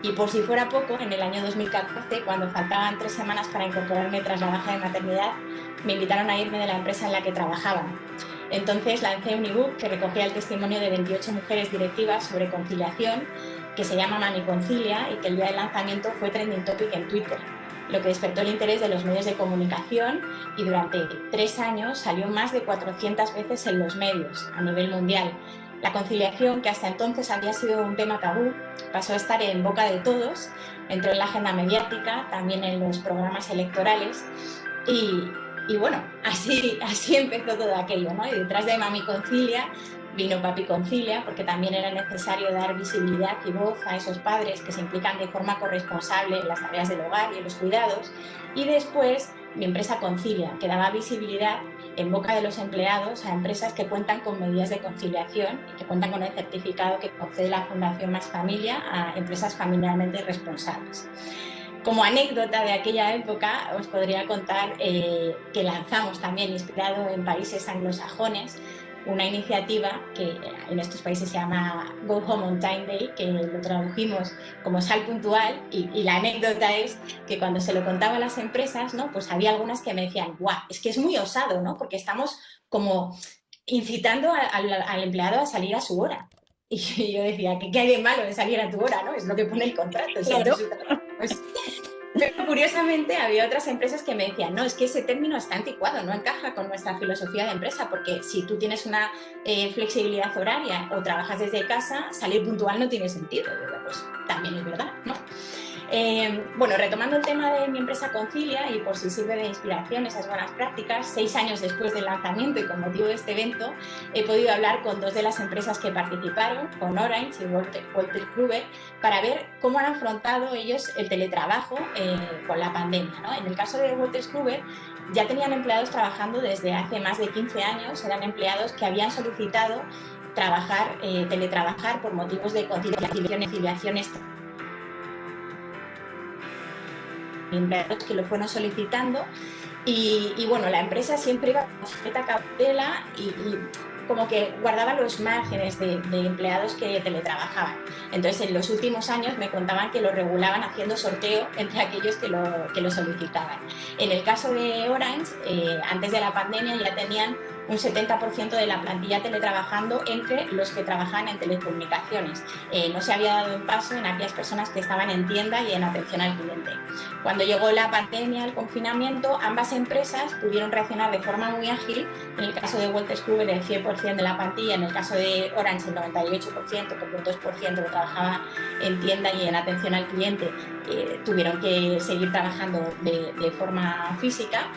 Y por si fuera poco, en el año 2014, cuando faltaban 3 semanas para incorporarme tras la baja de maternidad, me invitaron a irme de la empresa en la que trabajaba. Entonces lancé un ebook que recogía el testimonio de 28 mujeres directivas sobre conciliación, que se llama Mami Concilia y que el día del lanzamiento fue trending topic en Twitter, lo que despertó el interés de los medios de comunicación y durante 3 años salió más de 400 veces en los medios a nivel mundial. La conciliación, que hasta entonces había sido un tema tabú, pasó a estar en boca de todos, entró en la agenda mediática, también en los programas electorales y bueno, así empezó todo aquello, ¿no? Y detrás de Mami Concilia vino Papi Concilia, porque también era necesario dar visibilidad y voz a esos padres que se implican de forma corresponsable en las tareas del hogar y en los cuidados. Y después mi empresa Concilia, que daba visibilidad en boca de los empleados a empresas que cuentan con medidas de conciliación y que cuentan con el certificado que concede la Fundación Más Familia a empresas familiarmente responsables. Como anécdota de aquella época, os podría contar que lanzamos también, inspirado en países anglosajones, una iniciativa que en estos países se llama Go Home on Time Day, que lo tradujimos como sal puntual, y la anécdota es que cuando se lo contaba a las empresas, ¿no? Pues había algunas que me decían, ¡guau! Es que es muy osado, ¿no? Porque estamos como incitando al empleado a salir a su hora. Y yo decía, ¿qué hay de malo de salir a tu hora, no? Es lo que pone el contrato. Claro. Pues, pero curiosamente había otras empresas que me decían, no, es que ese término está anticuado, no encaja con nuestra filosofía de empresa, porque si tú tienes una flexibilidad horaria o trabajas desde casa, salir puntual no tiene sentido. Pues también es verdad, ¿no? Bueno, retomando el tema de mi empresa Concilia y por si sirve de inspiración esas buenas prácticas, 6 años después del lanzamiento y con motivo de este evento, he podido hablar con 2 de las empresas que participaron, con Orange y Wolters Kluwer, para ver cómo han afrontado ellos el teletrabajo con la pandemia, ¿no? En el caso de Wolters Kluwer, ya tenían empleados trabajando desde hace más de 15 años, eran empleados que habían solicitado teletrabajar por motivos de conciliación empleados que lo fueron solicitando y bueno, la empresa siempre iba con cierta cautela y como que guardaba los márgenes de empleados que teletrabajaban. Entonces, en los últimos años me contaban que lo regulaban haciendo sorteo entre aquellos que lo solicitaban. En el caso de Orange, antes de la pandemia ya tenían un 70% de la plantilla teletrabajando entre los que trabajaban en telecomunicaciones. No se había dado un paso en aquellas personas que estaban en tienda y en atención al cliente. Cuando llegó la pandemia, el confinamiento, ambas empresas pudieron reaccionar de forma muy ágil. En el caso de Wolters Kluwer, el 100% de la plantilla, en el caso de Orange, el 98%, porque el 2% lo trabajaba en tienda y en atención al cliente, tuvieron que seguir trabajando de forma física.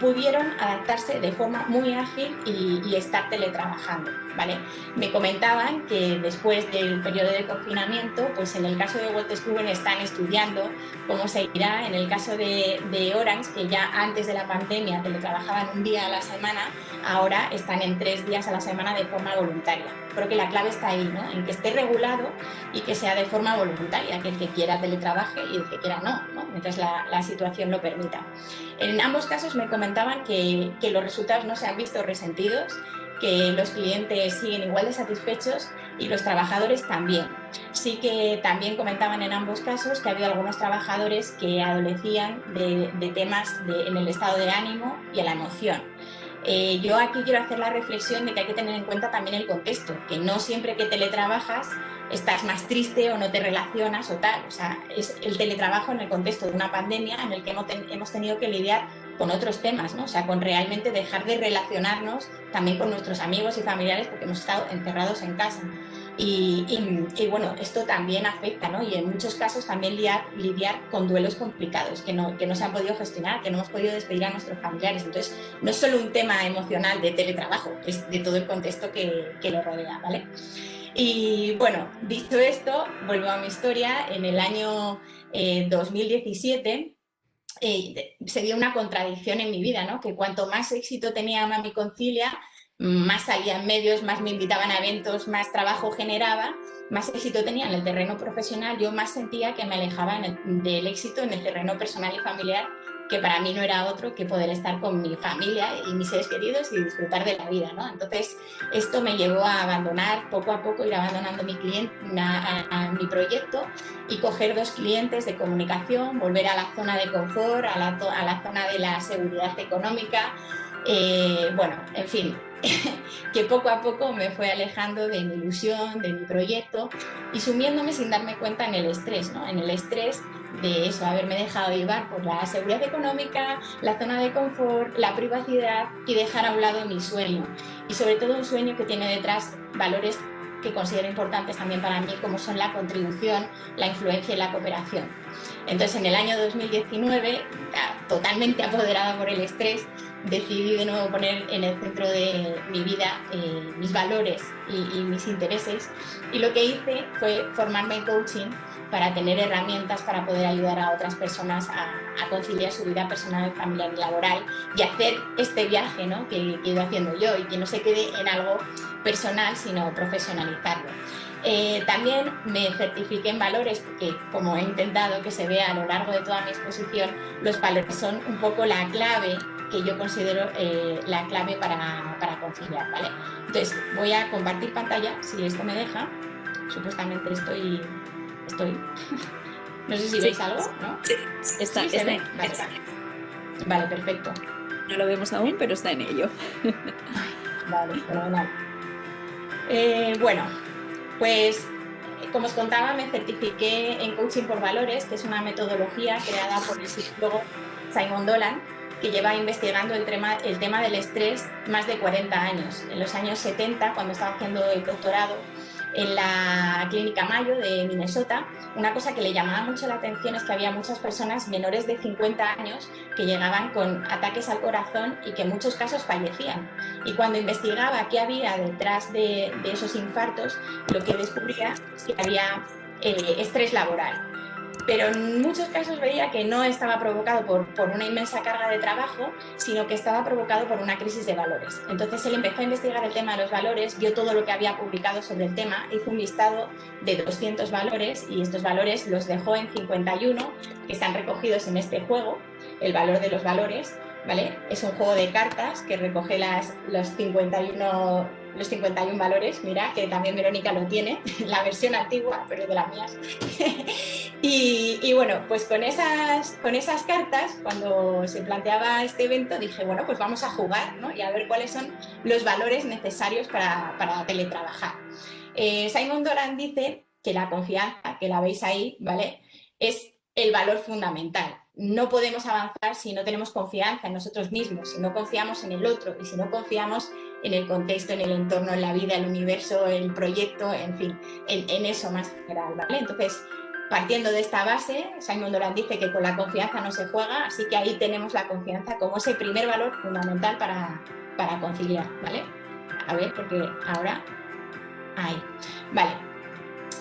Pudieron adaptarse de forma muy ágil y estar teletrabajando, ¿vale? Me comentaban que después del periodo de confinamiento, pues en el caso de Wolters Kluwer están estudiando cómo se irá. En el caso de Orange, que ya antes de la pandemia teletrabajaban un día a la semana, ahora están en 3 días a la semana de forma voluntaria. Creo que la clave está ahí, ¿no? En que esté regulado y que sea de forma voluntaria, que el que quiera teletrabaje y el que quiera no, mientras la situación lo permita. En ambos casos me comentaban que los resultados no se han visto resentidos, que los clientes siguen igual de satisfechos y los trabajadores también. Sí que también comentaban en ambos casos que había algunos trabajadores que adolecían de temas en el estado de ánimo y en la emoción. Yo aquí quiero hacer la reflexión de que hay que tener en cuenta también el contexto, que no siempre que teletrabajas estás más triste o no te relacionas o tal. O sea, es el teletrabajo en el contexto de una pandemia en el que hemos tenido que lidiar con otros temas, ¿no? O sea, con realmente dejar de relacionarnos también con nuestros amigos y familiares porque hemos estado encerrados en casa. Y bueno, esto también afecta, ¿no? Y en muchos casos también lidiar con duelos complicados que no se han podido gestionar, que no hemos podido despedir a nuestros familiares. Entonces, no es solo un tema emocional de teletrabajo, es de todo el contexto que lo rodea, ¿vale? Y bueno, dicho esto, vuelvo a mi historia. En el año 2017 se dio una contradicción en mi vida, ¿no? Que cuanto más éxito tenía Mami Concilia, más salía en medios, más me invitaban a eventos, más trabajo generaba, más éxito tenía en el terreno profesional, yo más sentía que me alejaba del éxito en el terreno personal y familiar, que para mí no era otro que poder estar con mi familia y mis seres queridos y disfrutar de la vida, ¿no? Entonces, esto me llevó a abandonar poco a poco, ir abandonando mi proyecto y coger 2 clientes de comunicación, volver a la zona de confort, a la zona de la seguridad económica. Bueno, en fin, que poco a poco me fue alejando de mi ilusión, de mi proyecto y sumiéndome sin darme cuenta en el estrés, ¿no? En el estrés de eso, haberme dejado llevar por la seguridad económica, la zona de confort, la privacidad y dejar a un lado mi sueño. Y sobre todo un sueño que tiene detrás valores que considero importantes también para mí, como son la contribución, la influencia y la cooperación. Entonces, en el año 2019, totalmente apoderada por el estrés, decidí de nuevo poner en el centro de mi vida mis valores y mis intereses, y lo que hice fue formarme en coaching para tener herramientas para poder ayudar a otras personas a conciliar su vida personal, familiar y laboral y hacer este viaje, ¿no? que he ido haciendo yo y que no se quede en algo personal, sino profesionalizarlo. También me certifiqué en valores porque, como he intentado que se vea a lo largo de toda mi exposición, los valores son un poco la clave que yo considero la clave para conciliar, ¿vale? Entonces, voy a compartir pantalla, si esto me deja. Supuestamente estoy... No sé si veis algo, ¿no? Sí, está, ¿Sí se está, ve? Vale, perfecto. No lo vemos aún, pero está en ello. Vale, fenomenal. Bueno, pues como os contaba, me certifiqué en Coaching por Valores, que es una metodología creada por el psicólogo Simon Dolan, que lleva investigando el tema del estrés más de 40 años. En los años 70, cuando estaba haciendo el doctorado en la Clínica Mayo de Minnesota, una cosa que le llamaba mucho la atención es que había muchas personas menores de 50 años que llegaban con ataques al corazón y que en muchos casos fallecían. Y cuando investigaba qué había detrás de esos infartos, lo que descubría es que había estrés laboral. Pero en muchos casos veía que no estaba provocado por una inmensa carga de trabajo, sino que estaba provocado por una crisis de valores. Entonces él empezó a investigar el tema de los valores, vio todo lo que había publicado sobre el tema, hizo un listado de 200 valores y estos valores los dejó en 51, que están recogidos en este juego, el valor de los valores, ¿vale? Es un juego de cartas que recoge los 51 valores, mira, que también Verónica lo tiene, la versión antigua, pero de las mías. y bueno, pues con esas cartas, cuando se planteaba este evento, dije, bueno, pues vamos a jugar, ¿no? Y a ver cuáles son los valores necesarios para teletrabajar. Simon Dolan dice que la confianza, que la veis ahí, ¿vale?, es el valor fundamental. No podemos avanzar si no tenemos confianza en nosotros mismos, si no confiamos en el otro y si no confiamos en el contexto, en el entorno, en la vida, el universo, el proyecto, en fin, en eso más general, ¿vale? Entonces, partiendo de esta base, Simon Dolan dice que con la confianza no se juega, así que ahí tenemos la confianza como ese primer valor fundamental para conciliar, ¿vale? A ver, porque ahora... Ahí, vale.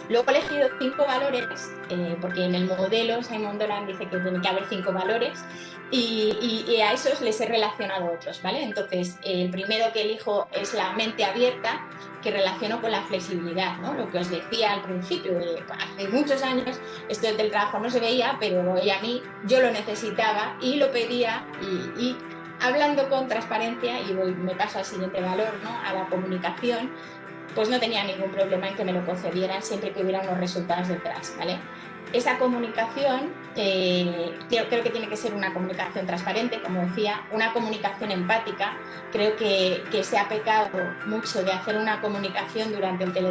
Luego he elegido 5 valores, porque en el modelo Simon Dolan dice que tiene que haber 5 valores y a esos les he relacionado otros, ¿vale? Entonces, el primero que elijo es la mente abierta, que relaciono con la flexibilidad, ¿no? Lo que os decía al principio, hace muchos años esto del trabajo no se veía, pero a mí yo lo necesitaba y lo pedía y hablando con transparencia, y me paso al siguiente valor, ¿no?, a la comunicación, pues no tenía ningún problema en que me lo concedieran siempre que hubiera unos resultados detrás, ¿vale? Esa comunicación creo que tiene que ser una comunicación transparente, como decía, una comunicación empática. Creo que se ha pecado mucho de hacer una comunicación durante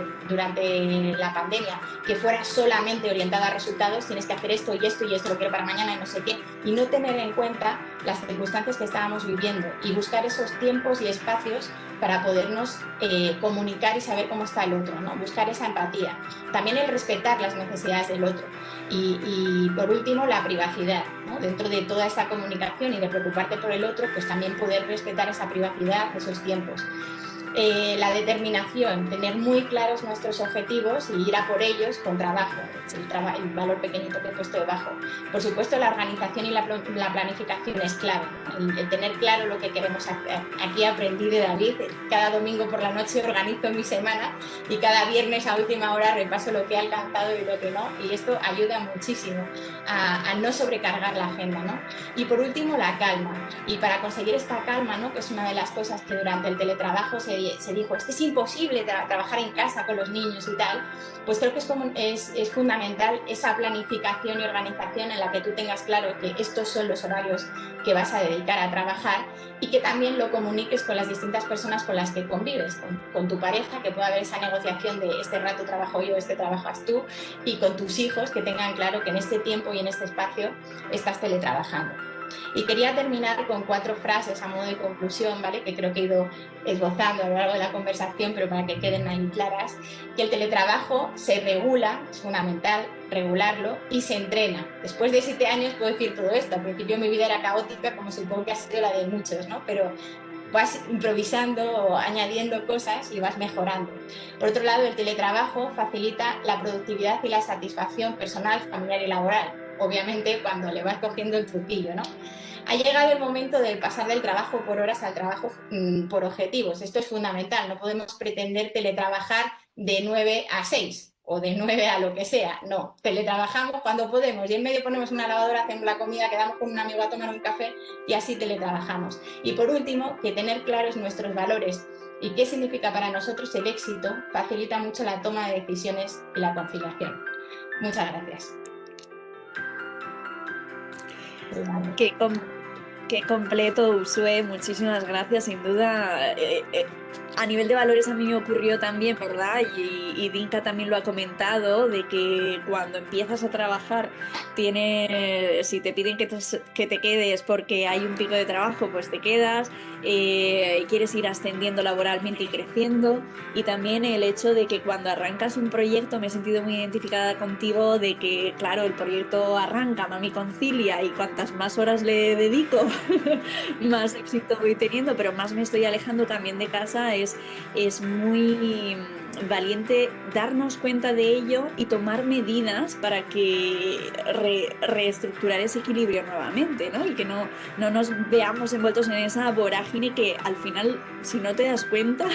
la pandemia que fuera solamente orientada a resultados. Tienes que hacer esto y esto y esto, lo quiero para mañana y no sé qué, y no tener en cuenta las circunstancias que estábamos viviendo y buscar esos tiempos y espacios para podernos comunicar y saber cómo está el otro, ¿no? Buscar esa empatía. También el respetar las necesidades del otro. Y por último, la privacidad, ¿no? Dentro de toda esta comunicación y de preocuparte por el otro, pues también poder respetar esa privacidad, esos tiempos. La determinación, tener muy claros nuestros objetivos y ir a por ellos con trabajo, el valor pequeñito que he puesto debajo. Por supuesto, la organización y la planificación es clave, el tener claro lo que queremos hacer. Aquí aprendí de David, cada domingo por la noche organizo mi semana y cada viernes a última hora repaso lo que he alcanzado y lo que no, y esto ayuda muchísimo a no sobrecargar la agenda, ¿no? Y por último, la calma. Y para conseguir esta calma, ¿no?, que es una de las cosas que durante el teletrabajo se dijo, es que es imposible trabajar en casa con los niños y tal, pues creo que es fundamental esa planificación y organización en la que tú tengas claro que estos son los horarios que vas a dedicar a trabajar y que también lo comuniques con las distintas personas con las que convives, con tu pareja, que pueda haber esa negociación de este rato trabajo yo, este trabajas tú, y con tus hijos, que tengan claro que en este tiempo y en este espacio estás teletrabajando. Y quería terminar con 4 frases a modo de conclusión, ¿vale?, que creo que he ido esbozando a lo largo de la conversación, pero para que queden ahí claras. Que el teletrabajo se regula, es fundamental regularlo, y se entrena. Después de 7 años puedo decir todo esto. Al principio mi vida era caótica, como supongo que ha sido la de muchos, ¿no? Pero vas improvisando o añadiendo cosas y vas mejorando. Por otro lado, el teletrabajo facilita la productividad y la satisfacción personal, familiar y laboral. Obviamente cuando le vas cogiendo el truquillo, ¿no? Ha llegado el momento de pasar del trabajo por horas al trabajo por objetivos. Esto es fundamental. No podemos pretender teletrabajar de 9 a 6 o de 9 a lo que sea. No, teletrabajamos cuando podemos y en medio ponemos una lavadora, hacemos la comida, quedamos con un amigo a tomar un café y así teletrabajamos. Y por último, que tener claros nuestros valores y qué significa para nosotros el éxito facilita mucho la toma de decisiones y la conciliación. Muchas gracias. Qué completo, Uxue, muchísimas gracias, sin duda. A nivel de valores a mí me ocurrió también, ¿verdad? Y Dinka también lo ha comentado, de que cuando empiezas a trabajar, si te piden que te quedes porque hay un pico de trabajo, pues te quedas, quieres ir ascendiendo laboralmente y creciendo. Y también el hecho de que cuando arrancas un proyecto, me he sentido muy identificada contigo, de que, claro, el proyecto arranca, mami concilia, y cuantas más horas le dedico, más éxito voy teniendo, pero más me estoy alejando también de casa. Es muy valiente darnos cuenta de ello y tomar medidas para que reestructurar ese equilibrio nuevamente, ¿no? Y que no nos veamos envueltos en esa vorágine que al final, si no te das cuenta,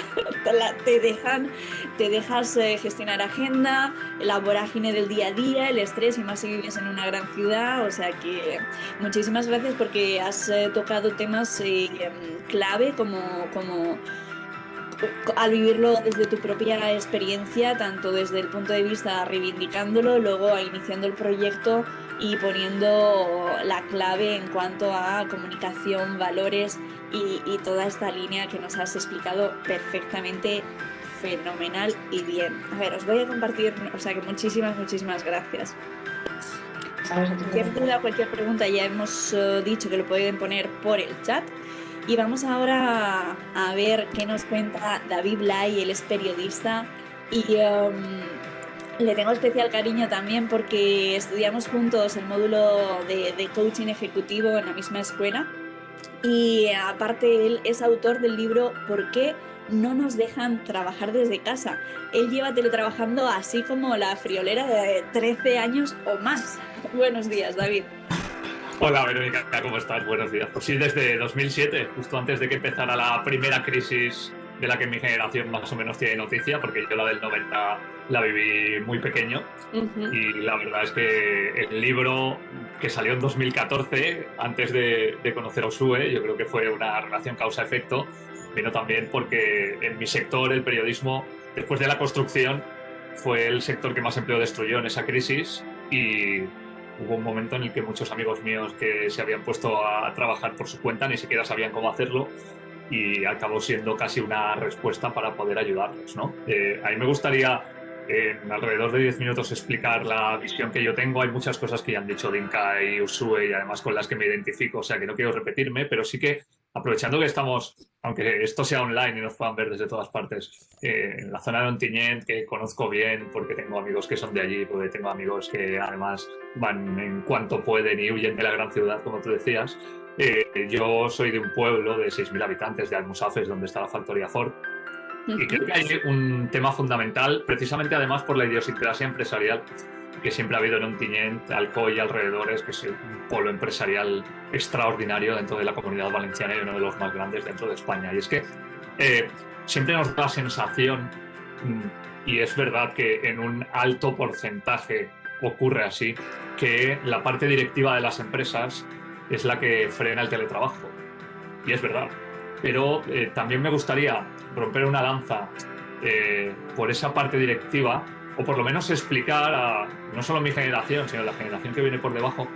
te dejas gestionar agenda, la vorágine del día a día, el estrés, y más si vives en una gran ciudad. O sea que muchísimas gracias, porque has tocado temas clave como al vivirlo desde tu propia experiencia, tanto desde el punto de vista reivindicándolo, luego iniciando el proyecto y poniendo la clave en cuanto a comunicación, valores y toda esta línea que nos has explicado perfectamente, fenomenal y bien. A ver, os voy a compartir, o sea que muchísimas gracias. Cualquier duda, cualquier pregunta, ya hemos dicho que lo pueden poner por el chat. Y vamos ahora a ver qué nos cuenta David Blay. Él es periodista y le tengo especial cariño también porque estudiamos juntos el módulo de coaching ejecutivo en la misma escuela, y aparte él es autor del libro ¿Por qué no nos dejan trabajar desde casa? Él lleva teletrabajando así como la friolera de 13 años o más. Buenos días, David. Hola, Verónica, ¿cómo estás? Buenos días. Pues sí, desde 2007, justo antes de que empezara la primera crisis de la que mi generación más o menos tiene noticia, porque yo la del 90 la viví muy pequeño. Y la verdad es que el libro, que salió en 2014, antes de conocer a Uxue, yo creo que fue una relación causa-efecto, vino también porque en mi sector, el periodismo, después de la construcción, fue el sector que más empleo destruyó en esa crisis. y hubo un momento en el que muchos amigos míos que se habían puesto a trabajar por su cuenta ni siquiera sabían cómo hacerlo y acabó siendo casi una respuesta para poder ayudarlos, ¿no? A mí me gustaría en alrededor de 10 minutos explicar la visión que yo tengo. Hay muchas cosas que ya han dicho Dinka y Usue y además con las que me identifico, o sea que no quiero repetirme, pero sí que aprovechando que estamos, aunque esto sea online y nos puedan ver desde todas partes, en la zona de Ontinyent, que conozco bien porque tengo amigos que son de allí, porque tengo amigos que además van en cuanto pueden y huyen de la gran ciudad, como tú decías. Yo soy de un pueblo de 6.000 habitantes de Almusafes, donde está la factoría Ford. Y creo que hay un tema fundamental, precisamente además por la idiosincrasia empresarial que siempre ha habido en Ontinyent, Alcoy y alrededores, que es un polo empresarial extraordinario dentro de la Comunidad Valenciana y uno de los más grandes dentro de España. Y es que siempre nos da la sensación, y es verdad que en un alto porcentaje ocurre así, que la parte directiva de las empresas es la que frena el teletrabajo. Y es verdad. Pero también me gustaría romper una lanza por esa parte directiva, o por lo menos explicar a no solo mi generación, sino la generación que viene por debajo,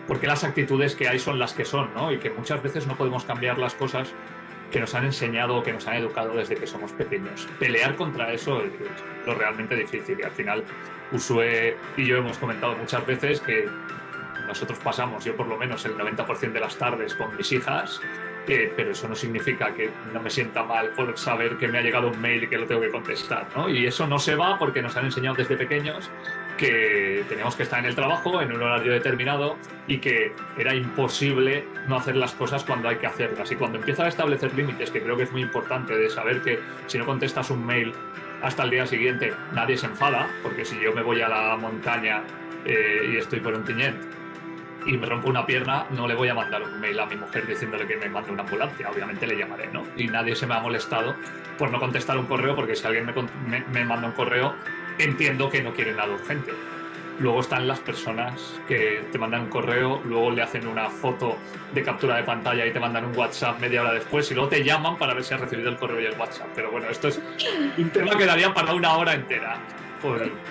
por qué las actitudes que hay son las que son, ¿no? Y que muchas veces no podemos cambiar las cosas que nos han enseñado o que nos han educado desde que somos pequeños. Pelear contra eso es lo realmente difícil y al final Usue y yo hemos comentado muchas veces que nosotros pasamos, yo por lo menos el 90% de las tardes con mis hijas, pero eso no significa que no me sienta mal por saber que me ha llegado un mail y que lo tengo que contestar, ¿no? Y eso no se va porque nos han enseñado desde pequeños que tenemos que estar en el trabajo en un horario determinado y que era imposible no hacer las cosas cuando hay que hacerlas. Y cuando empiezas a establecer límites, que creo que es muy importante, de saber que si no contestas un mail hasta el día siguiente nadie se enfada, porque si yo me voy a la montaña y estoy por Ontinyent y me rompo una pierna, no le voy a mandar un mail a mi mujer diciéndole que me mande una ambulancia, obviamente le llamaré, ¿no? Y nadie se me ha molestado por no contestar un correo, porque si alguien me manda un correo, entiendo que no quiere nada urgente. Luego están las personas que te mandan un correo, luego le hacen una foto de captura de pantalla y te mandan un WhatsApp media hora después y luego te llaman para ver si has recibido el correo y el WhatsApp. Pero bueno, esto es un tema que daría para una hora entera.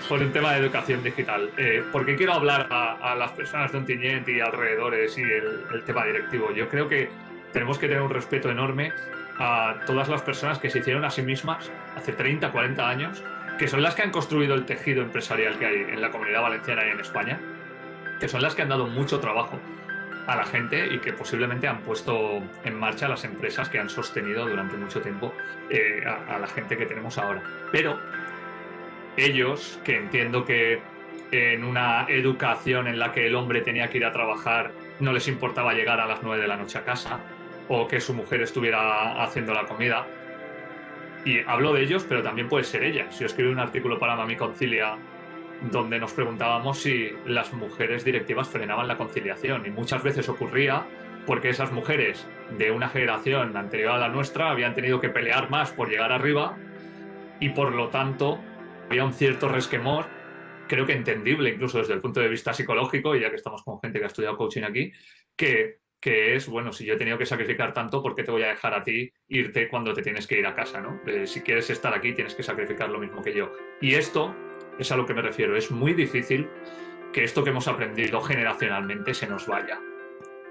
Por un tema de educación digital. ¿Por qué quiero hablar a las personas de Ontinyent y alrededores y el tema directivo? Yo creo que tenemos que tener un respeto enorme a todas las personas que se hicieron a sí mismas hace 30, 40 años, que son las que han construido el tejido empresarial que hay en la Comunidad Valenciana y en España, que son las que han dado mucho trabajo a la gente y que posiblemente han puesto en marcha las empresas que han sostenido durante mucho tiempo a la gente que tenemos ahora. Pero ellos, que entiendo que en una educación en la que el hombre tenía que ir a trabajar, no les importaba llegar a las 9 de la noche a casa o que su mujer estuviera haciendo la comida. Y hablo de ellos, pero también puede ser ella. Yo escribí un artículo para Mami Concilia donde nos preguntábamos si las mujeres directivas frenaban la conciliación y muchas veces ocurría porque esas mujeres de una generación anterior a la nuestra habían tenido que pelear más por llegar arriba y por lo tanto había un cierto resquemor, creo que entendible incluso desde el punto de vista psicológico, y ya que estamos con gente que ha estudiado coaching aquí, que es, bueno, si yo he tenido que sacrificar tanto, ¿por qué te voy a dejar a ti irte cuando te tienes que ir a casa, ¿no? Si quieres estar aquí, tienes que sacrificar lo mismo que yo. Y esto es a lo que me refiero. Es muy difícil que esto que hemos aprendido generacionalmente se nos vaya.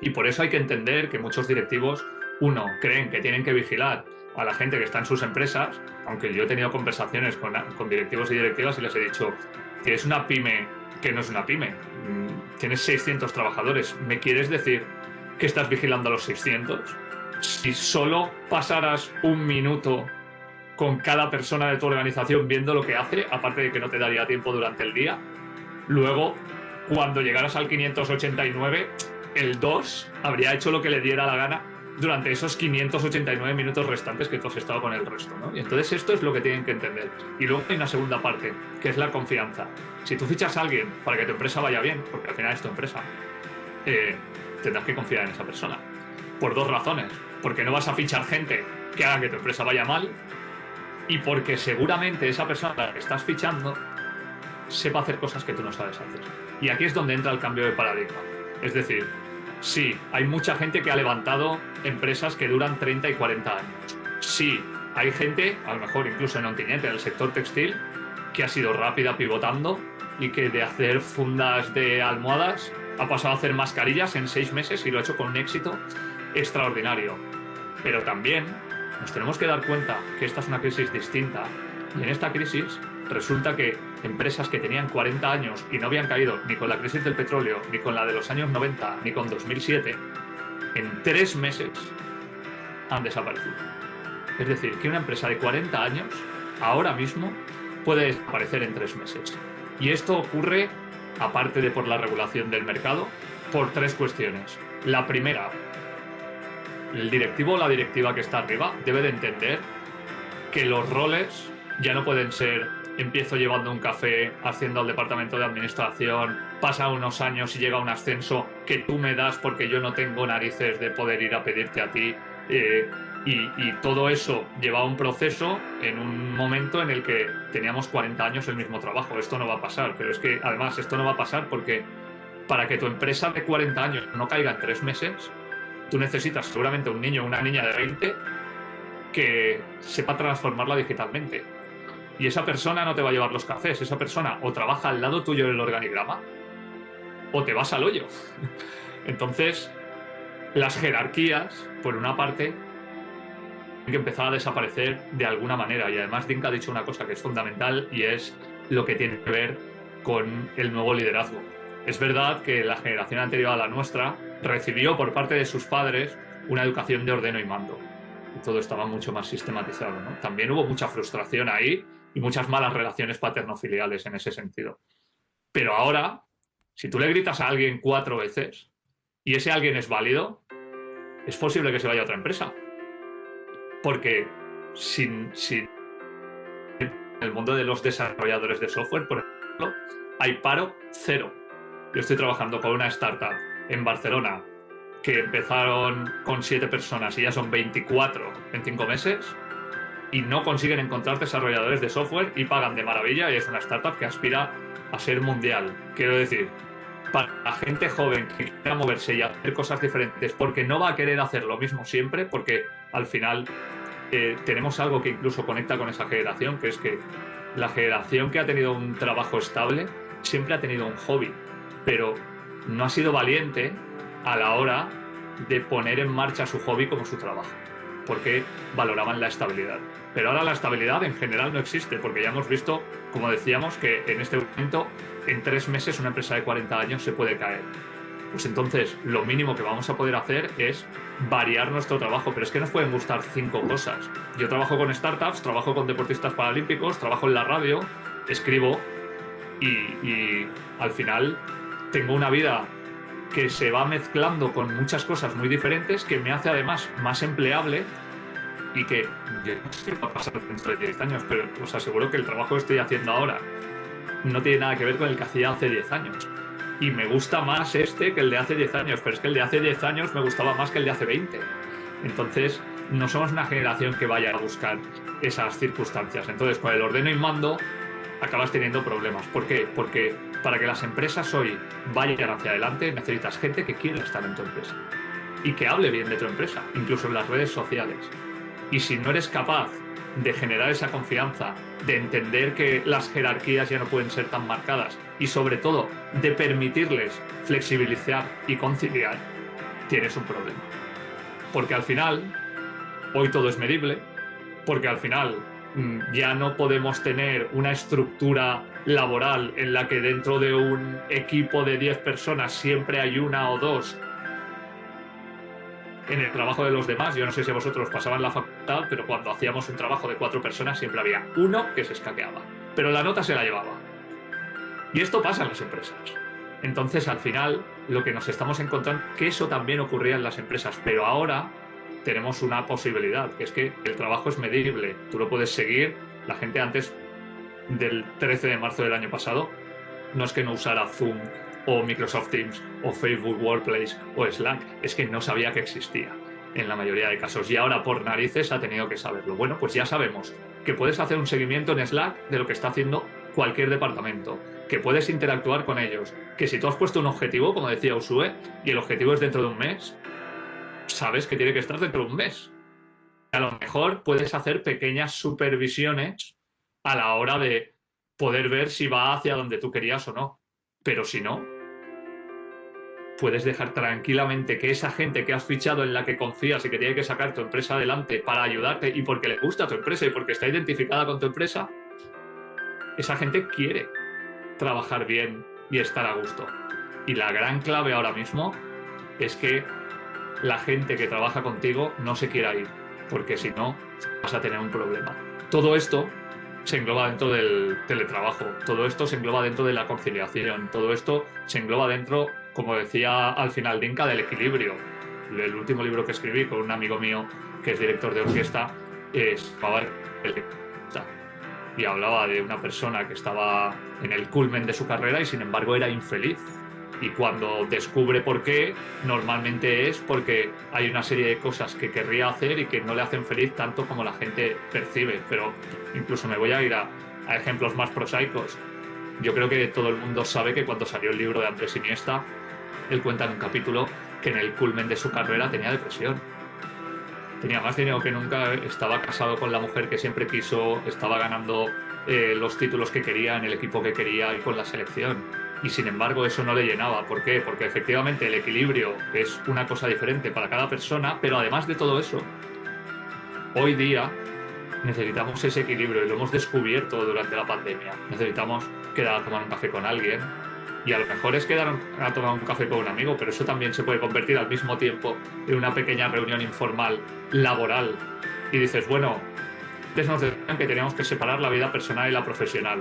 Y por eso hay que entender que muchos directivos, uno, creen que tienen que vigilar a la gente que está en sus empresas, aunque yo he tenido conversaciones con directivos y directivas y les he dicho, tienes una pyme que no es una pyme, tienes 600 trabajadores, ¿me quieres decir que estás vigilando a los 600? Si solo pasaras un minuto con cada persona de tu organización viendo lo que hace, aparte de que no te daría tiempo durante el día, luego cuando llegaras al 589, el 2 habría hecho lo que le diera la gana durante esos 589 minutos restantes que tú has estado con el resto, ¿no? Y entonces esto es lo que tienen que entender. Y luego hay una segunda parte, que es la confianza. Si tú fichas a alguien para que tu empresa vaya bien, porque al final es tu empresa, tendrás que confiar en esa persona. Por dos razones. Porque no vas a fichar gente que haga que tu empresa vaya mal y porque seguramente esa persona a la que estás fichando sepa hacer cosas que tú no sabes hacer. Y aquí es donde entra el cambio de paradigma. Es decir, sí, hay mucha gente que ha levantado empresas que duran 30 y 40 años. Sí, hay gente, a lo mejor incluso en Ontinyent, en el sector textil, que ha sido rápida pivotando y que de hacer fundas de almohadas ha pasado a hacer mascarillas en 6 meses y lo ha hecho con un éxito extraordinario. Pero también nos tenemos que dar cuenta que esta es una crisis distinta, y en esta crisis resulta que empresas que tenían 40 años y no habían caído ni con la crisis del petróleo, ni con la de los años 90, ni con 2007, en 3 meses han desaparecido. Es decir, que una empresa de 40 años ahora mismo puede desaparecer en 3 meses. Y esto ocurre, aparte de por la regulación del mercado, por 3 cuestiones. La primera, el directivo o la directiva que está arriba debe de entender que los roles ya no pueden ser: empiezo llevando un café, haciendo al departamento de administración, pasa unos años y llega un ascenso que tú me das porque yo no tengo narices de poder ir a pedirte a ti. Y todo eso lleva a un proceso en un momento en el que teníamos 40 años el mismo trabajo. Esto no va a pasar, pero es que además esto no va a pasar porque para que tu empresa de 40 años no caiga en 3 meses, tú necesitas seguramente un niño o una niña de 20 que sepa transformarla digitalmente. Y esa persona no te va a llevar los cafés, esa persona o trabaja al lado tuyo en el organigrama o te vas al hoyo. Entonces, las jerarquías, por una parte, tienen que empezar a desaparecer de alguna manera. Y además Dinka ha dicho una cosa que es fundamental, y es lo que tiene que ver con el nuevo liderazgo. Es verdad que la generación anterior a la nuestra recibió por parte de sus padres una educación de ordeno y mando. Y todo estaba mucho más sistematizado, ¿no? También hubo mucha frustración ahí y muchas malas relaciones paterno-filiales en ese sentido. Pero ahora, si tú le gritas a alguien 4 veces y ese alguien es válido, es posible que se vaya a otra empresa. Porque sin el mundo de los desarrolladores de software, por ejemplo, hay paro cero. Yo estoy trabajando con una startup en Barcelona que empezaron con 7 personas y ya son 24 en 5 meses y no consiguen encontrar desarrolladores de software y pagan de maravilla, y es una startup que aspira a ser mundial. Quiero decir, para la gente joven que quiera moverse y hacer cosas diferentes, porque no va a querer hacer lo mismo siempre, porque al final tenemos algo que incluso conecta con esa generación, que es que la generación que ha tenido un trabajo estable siempre ha tenido un hobby, pero no ha sido valiente a la hora de poner en marcha su hobby como su trabajo, porque valoraban la estabilidad. Pero ahora la estabilidad en general no existe, porque ya hemos visto, como decíamos, que en este momento, en 3 meses, una empresa de 40 años se puede caer. Pues entonces, lo mínimo que vamos a poder hacer es variar nuestro trabajo, pero es que nos pueden gustar 5 cosas. Yo trabajo con startups, trabajo con deportistas paralímpicos, trabajo en la radio, escribo y al final tengo una vida que se va mezclando con muchas cosas muy diferentes, que me hace además más empleable, y que yo no sé qué va a pasar dentro de 10 años, pero os aseguro que el trabajo que estoy haciendo ahora no tiene nada que ver con el que hacía hace 10 años. Y me gusta más este que el de hace 10 años, pero es que el de hace 10 años me gustaba más que el de hace 20. Entonces, no somos una generación que vaya a buscar esas circunstancias. Entonces, con el ordeno y mando acabas teniendo problemas. ¿Por qué? Porque para que las empresas hoy vayan hacia adelante necesitas gente que quiera estar en tu empresa y que hable bien de tu empresa, incluso en las redes sociales. Y si no eres capaz de generar esa confianza, de entender que las jerarquías ya no pueden ser tan marcadas y sobre todo de permitirles flexibilizar y conciliar, tienes un problema. Porque al final, hoy todo es medible, porque al final ya no podemos tener una estructura laboral en la que dentro de un equipo de 10 personas siempre hay 1 o 2 en el trabajo de los demás. Yo no sé si a vosotros pasaban en la facultad, pero cuando hacíamos un trabajo de 4 personas siempre había uno que se escaqueaba, pero la nota se la llevaba. Y esto pasa en las empresas. Entonces, al final, lo que nos estamos encontrando, que eso también ocurría en las empresas, pero ahora tenemos una posibilidad, que es que el trabajo es medible. Tú lo puedes seguir. La gente antes del 13 de marzo del año pasado no es que no usara Zoom o Microsoft Teams o Facebook Workplace o Slack, es que no sabía que existía en la mayoría de casos, y ahora por narices ha tenido que saberlo. Bueno, pues ya sabemos que puedes hacer un seguimiento en Slack de lo que está haciendo cualquier departamento, que puedes interactuar con ellos, que si tú has puesto un objetivo, como decía Usue, y el objetivo es dentro de un mes, sabes que tiene que estar dentro de un mes. A lo mejor puedes hacer pequeñas supervisiones a la hora de poder ver si va hacia donde tú querías o no. Pero si no, puedes dejar tranquilamente que esa gente que has fichado, en la que confías y que tiene que sacar tu empresa adelante para ayudarte y porque le gusta tu empresa y porque está identificada con tu empresa, esa gente quiere trabajar bien y estar a gusto. Y la gran clave ahora mismo es que la gente que trabaja contigo no se quiera ir, porque si no vas a tener un problema. Todo esto se engloba dentro del teletrabajo, todo esto se engloba dentro de la conciliación, todo esto se engloba dentro, como decía al final Dinka, del equilibrio. El último libro que escribí con un amigo mío que es director de orquesta es y hablaba de una persona que estaba en el culmen de su carrera y sin embargo era infeliz. Y cuando descubre por qué, normalmente es porque hay una serie de cosas que querría hacer y que no le hacen feliz tanto como la gente percibe. Pero incluso me voy a ir a ejemplos más prosaicos. Yo creo que todo el mundo sabe que cuando salió el libro de Andrés Iniesta, él cuenta en un capítulo que en el culmen de su carrera tenía depresión. Tenía más dinero que nunca, estaba casado con la mujer que siempre quiso, estaba ganando los títulos que quería en el equipo que quería y con la selección. Y sin embargo eso no le llenaba. ¿Por qué? Porque efectivamente el equilibrio es una cosa diferente para cada persona, pero además de todo eso, hoy día necesitamos ese equilibrio y lo hemos descubierto durante la pandemia. Necesitamos quedar a tomar un café con alguien y a lo mejor es quedar a tomar un café con un amigo, pero eso también se puede convertir al mismo tiempo en una pequeña reunión informal laboral. Y dices, bueno, antes nos decían que teníamos que separar la vida personal y la profesional.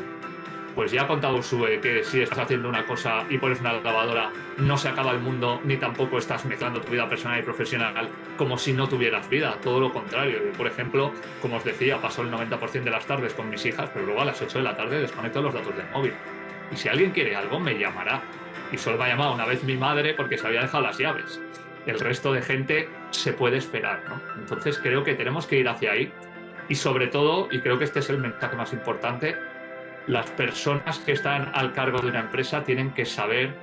Pues ya ha contado Usue que si estás haciendo una cosa y pones una lavadora, no se acaba el mundo, ni tampoco estás mezclando tu vida personal y profesional como si no tuvieras vida, todo lo contrario. Yo, por ejemplo, como os decía, paso el 90% de las tardes con mis hijas, pero luego a las 8 de la tarde desconecto los datos del móvil. Y si alguien quiere algo, me llamará. Y solo me ha llamado una vez mi madre porque se había dejado las llaves. El resto de gente se puede esperar, ¿no? Entonces creo que tenemos que ir hacia ahí. Y sobre todo, y creo que este es el mensaje más importante, las personas que están al cargo de una empresa tienen que saber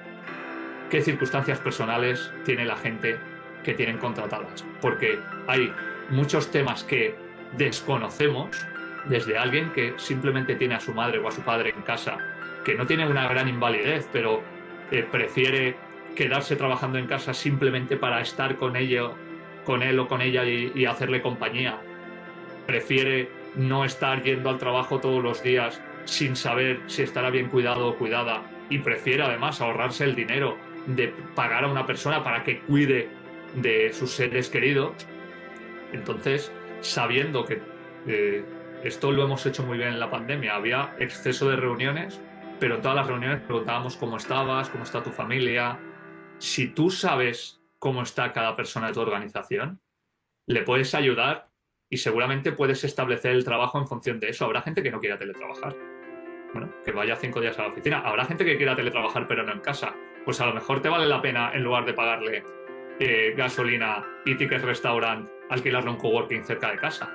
qué circunstancias personales tiene la gente que tienen contratadas, porque hay muchos temas que desconocemos desde alguien que simplemente tiene a su madre o a su padre en casa, que no tiene una gran invalidez, pero prefiere quedarse trabajando en casa simplemente para estar con él o con ella y hacerle compañía. Prefiere no estar yendo al trabajo todos los días sin saber si estará bien cuidado o cuidada, y prefiere además ahorrarse el dinero de pagar a una persona para que cuide de sus seres queridos. Entonces, sabiendo que esto lo hemos hecho muy bien en la pandemia, había exceso de reuniones, pero en todas las reuniones preguntábamos cómo estabas, cómo está tu familia. Si tú sabes cómo está cada persona de tu organización, le puedes ayudar y seguramente puedes establecer el trabajo en función de eso. Habrá gente que no quiera teletrabajar. Bueno, que vaya 5 días a la oficina. Habrá gente que quiera teletrabajar pero no en casa. Pues a lo mejor te vale la pena, en lugar de pagarle gasolina y tickets restaurant, alquilarle un coworking cerca de casa.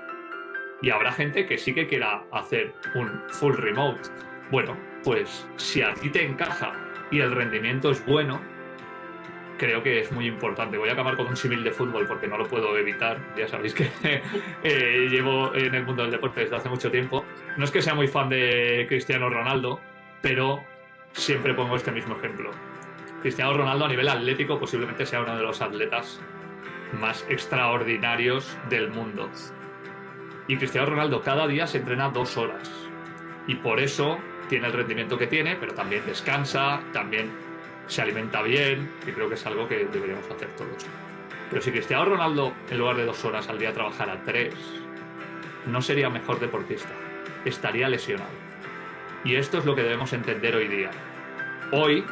Y habrá gente que sí que quiera hacer un full remote. Bueno, pues si a ti te encaja y el rendimiento es bueno, creo que es muy importante. Voy a acabar con un símil de fútbol porque no lo puedo evitar. Ya sabéis que llevo en el mundo del deporte desde hace mucho tiempo. No es que sea muy fan de Cristiano Ronaldo, pero siempre pongo este mismo ejemplo. Cristiano Ronaldo a nivel atlético posiblemente sea uno de los atletas más extraordinarios del mundo. Y Cristiano Ronaldo cada día se entrena 2 horas. Y por eso tiene el rendimiento que tiene, pero también descansa, también se alimenta bien, que creo que es algo que deberíamos hacer todos. Pero si Cristiano Ronaldo, en lugar de 2 horas al día, trabajara 3, no sería mejor deportista, estaría lesionado. Y esto es lo que debemos entender hoy día. Hoy,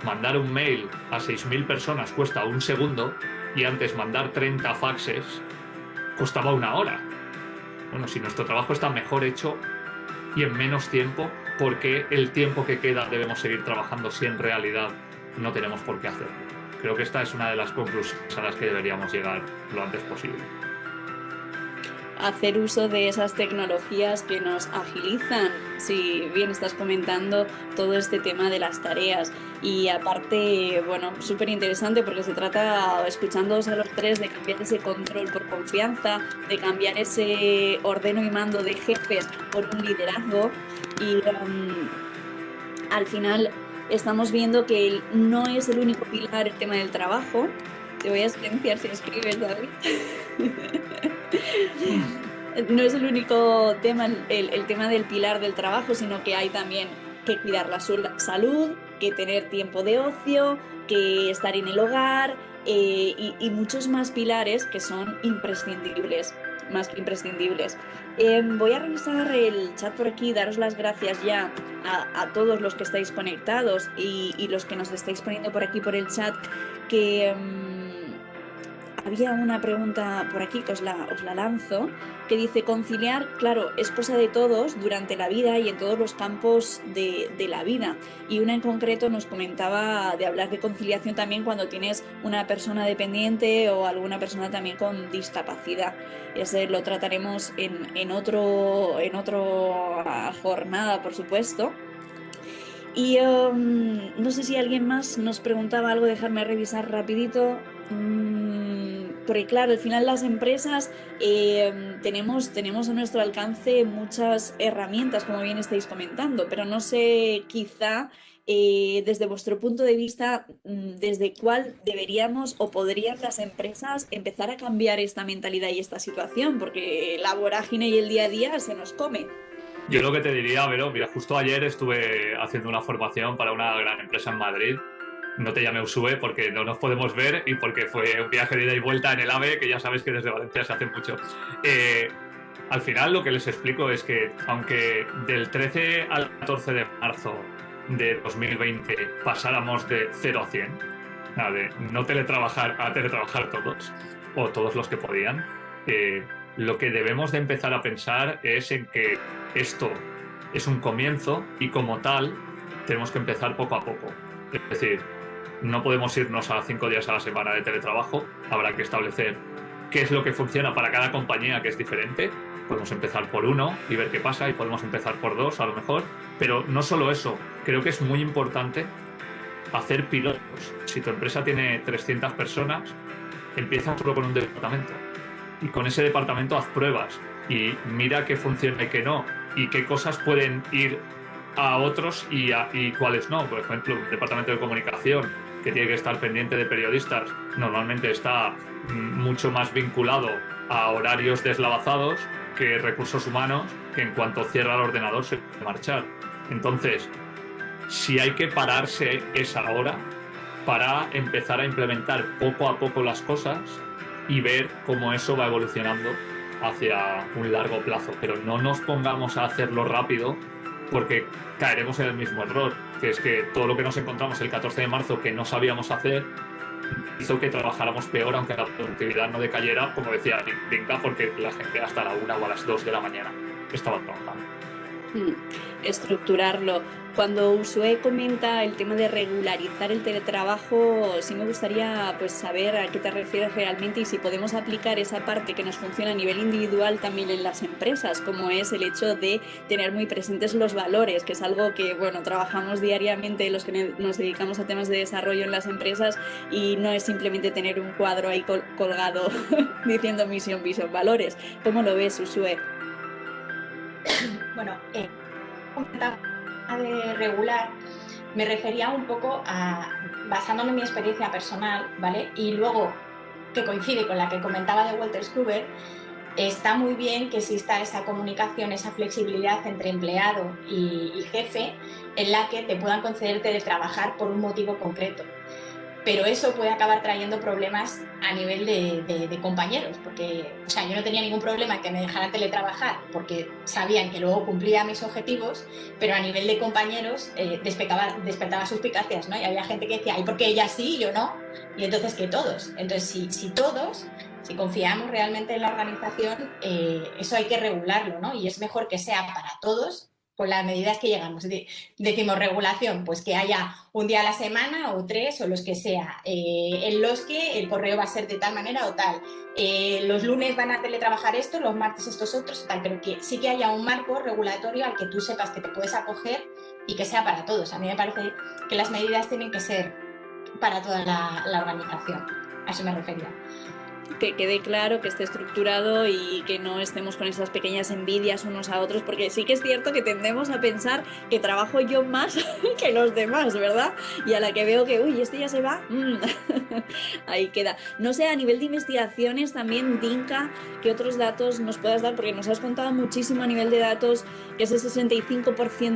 mandar un mail a 6.000 personas cuesta 1 segundo, y antes mandar 30 faxes costaba 1 hora. Bueno, si nuestro trabajo está mejor hecho y en menos tiempo, ¿por qué el tiempo que queda debemos seguir trabajando si en realidad no tenemos por qué hacerlo? Creo que esta es una de las conclusiones a las que deberíamos llegar lo antes posible. hacer uso de esas tecnologías que nos agilizan, si bien estás comentando todo este tema de las tareas. Y aparte, bueno, súper interesante porque se trata, escuchándoos a los tres, de cambiar ese control por confianza, de cambiar ese ordeno y mando de jefes por un liderazgo. Y al final estamos viendo que no es el único pilar el tema del trabajo. Te voy a silenciar si escribes, David. No es el único tema, el tema del pilar del trabajo, sino que hay también que cuidar la salud, que tener tiempo de ocio, que estar en el hogar y muchos más pilares que son imprescindibles, más que imprescindibles. Voy a revisar el chat por aquí, daros las gracias ya a todos los que estáis conectados y los que nos estáis poniendo por aquí por el chat, que había una pregunta por aquí que os la lanzo, que dice: conciliar, claro, es cosa de todos durante la vida y en todos los campos de la vida. Y una en concreto nos comentaba de hablar de conciliación también cuando tienes una persona dependiente o alguna persona también con discapacidad. Ese lo trataremos en otro jornada, por supuesto. Y no sé si alguien más nos preguntaba algo, dejarme revisar rapidito. Porque claro, al final las empresas tenemos a nuestro alcance muchas herramientas, como bien estáis comentando, pero no sé, quizá desde vuestro punto de vista, desde cuál deberíamos o podrían las empresas empezar a cambiar esta mentalidad y esta situación, porque la vorágine y el día a día se nos come. Yo lo que te diría, Vero, mira, justo ayer estuve haciendo una formación para una gran empresa en Madrid. No te llamé Usue porque no nos podemos ver y porque fue un viaje de ida y vuelta en el AVE, que ya sabes que desde Valencia se hace mucho. Al final lo que les explico es que aunque del 13 al 14 de marzo de 2020 pasáramos de 0 a 100, de no teletrabajar a teletrabajar todos, o todos los que podían, lo que debemos de empezar a pensar es en que esto es un comienzo y como tal tenemos que empezar poco a poco. Es decir, no podemos irnos a 5 días a la semana de teletrabajo, habrá que establecer qué es lo que funciona para cada compañía, que es diferente. Podemos empezar por 1 y ver qué pasa, y podemos empezar por 2 a lo mejor, pero no solo eso, creo que es muy importante hacer pilotos. Si tu empresa tiene 300 personas, empieza solo con un departamento y con ese departamento haz pruebas y mira qué funciona y qué no, y qué cosas pueden ir a otros y cuáles no. Por ejemplo, un departamento de comunicación que tiene que estar pendiente de periodistas normalmente está mucho más vinculado a horarios deslavazados que recursos humanos, que en cuanto cierra el ordenador se puede marchar. Entonces, si hay que pararse es ahora para empezar a implementar poco a poco las cosas y ver cómo eso va evolucionando hacia un largo plazo. Pero no nos pongamos a hacerlo rápido, porque caeremos en el mismo error, que es que todo lo que nos encontramos el 14 de marzo que no sabíamos hacer hizo que trabajáramos peor, aunque la productividad no decayera, como decía Vinca, porque la gente hasta la 1 o a las 2 de la mañana estaba trabajando. Estructurarlo. Cuando Usue comenta el tema de regularizar el teletrabajo, sí me gustaría pues saber a qué te refieres realmente y si podemos aplicar esa parte que nos funciona a nivel individual también en las empresas, como es el hecho de tener muy presentes los valores, que es algo que, bueno, trabajamos diariamente los que nos dedicamos a temas de desarrollo en las empresas, y no es simplemente tener un cuadro ahí colgado diciendo misión, visión, valores. ¿Cómo lo ves, Usue? Bueno, de regular me refería un poco a, basándome en mi experiencia personal, ¿vale? Y luego, que coincide con la que comentaba de Walter Kluwer, está muy bien que exista esa comunicación, esa flexibilidad entre empleado y jefe, en la que te puedan conceder teletrabajar por un motivo concreto. Pero eso puede acabar trayendo problemas a nivel de compañeros, porque, o sea, yo no tenía ningún problema en que me dejaran teletrabajar porque sabían que luego cumplía mis objetivos, pero a nivel de compañeros despertaba suspicacias, ¿no? Y había gente que decía, ¿y por qué ella sí y yo no? Y entonces, ¿qué todos? Entonces, si confiamos realmente en la organización, eso hay que regularlo, ¿no? Y es mejor que sea para todos con las medidas que llegamos. Decimos regulación, pues que haya un día a la semana o 3 o los que sea, en los que el correo va a ser de tal manera o tal. Los lunes van a teletrabajar esto, los martes estos otros, tal, pero que sí que haya un marco regulatorio al que tú sepas que te puedes acoger y que sea para todos. A mí me parece que las medidas tienen que ser para toda la organización. A eso me refería. Que quede claro, que esté estructurado y que no estemos con esas pequeñas envidias unos a otros, porque sí que es cierto que tendemos a pensar que trabajo yo más que los demás, ¿verdad? Y a la que veo que, uy, este ya se va, ahí queda. No sé, a nivel de investigaciones también, Dinka, ¿qué otros datos nos puedas dar? Porque nos has contado muchísimo a nivel de datos, que ese 65%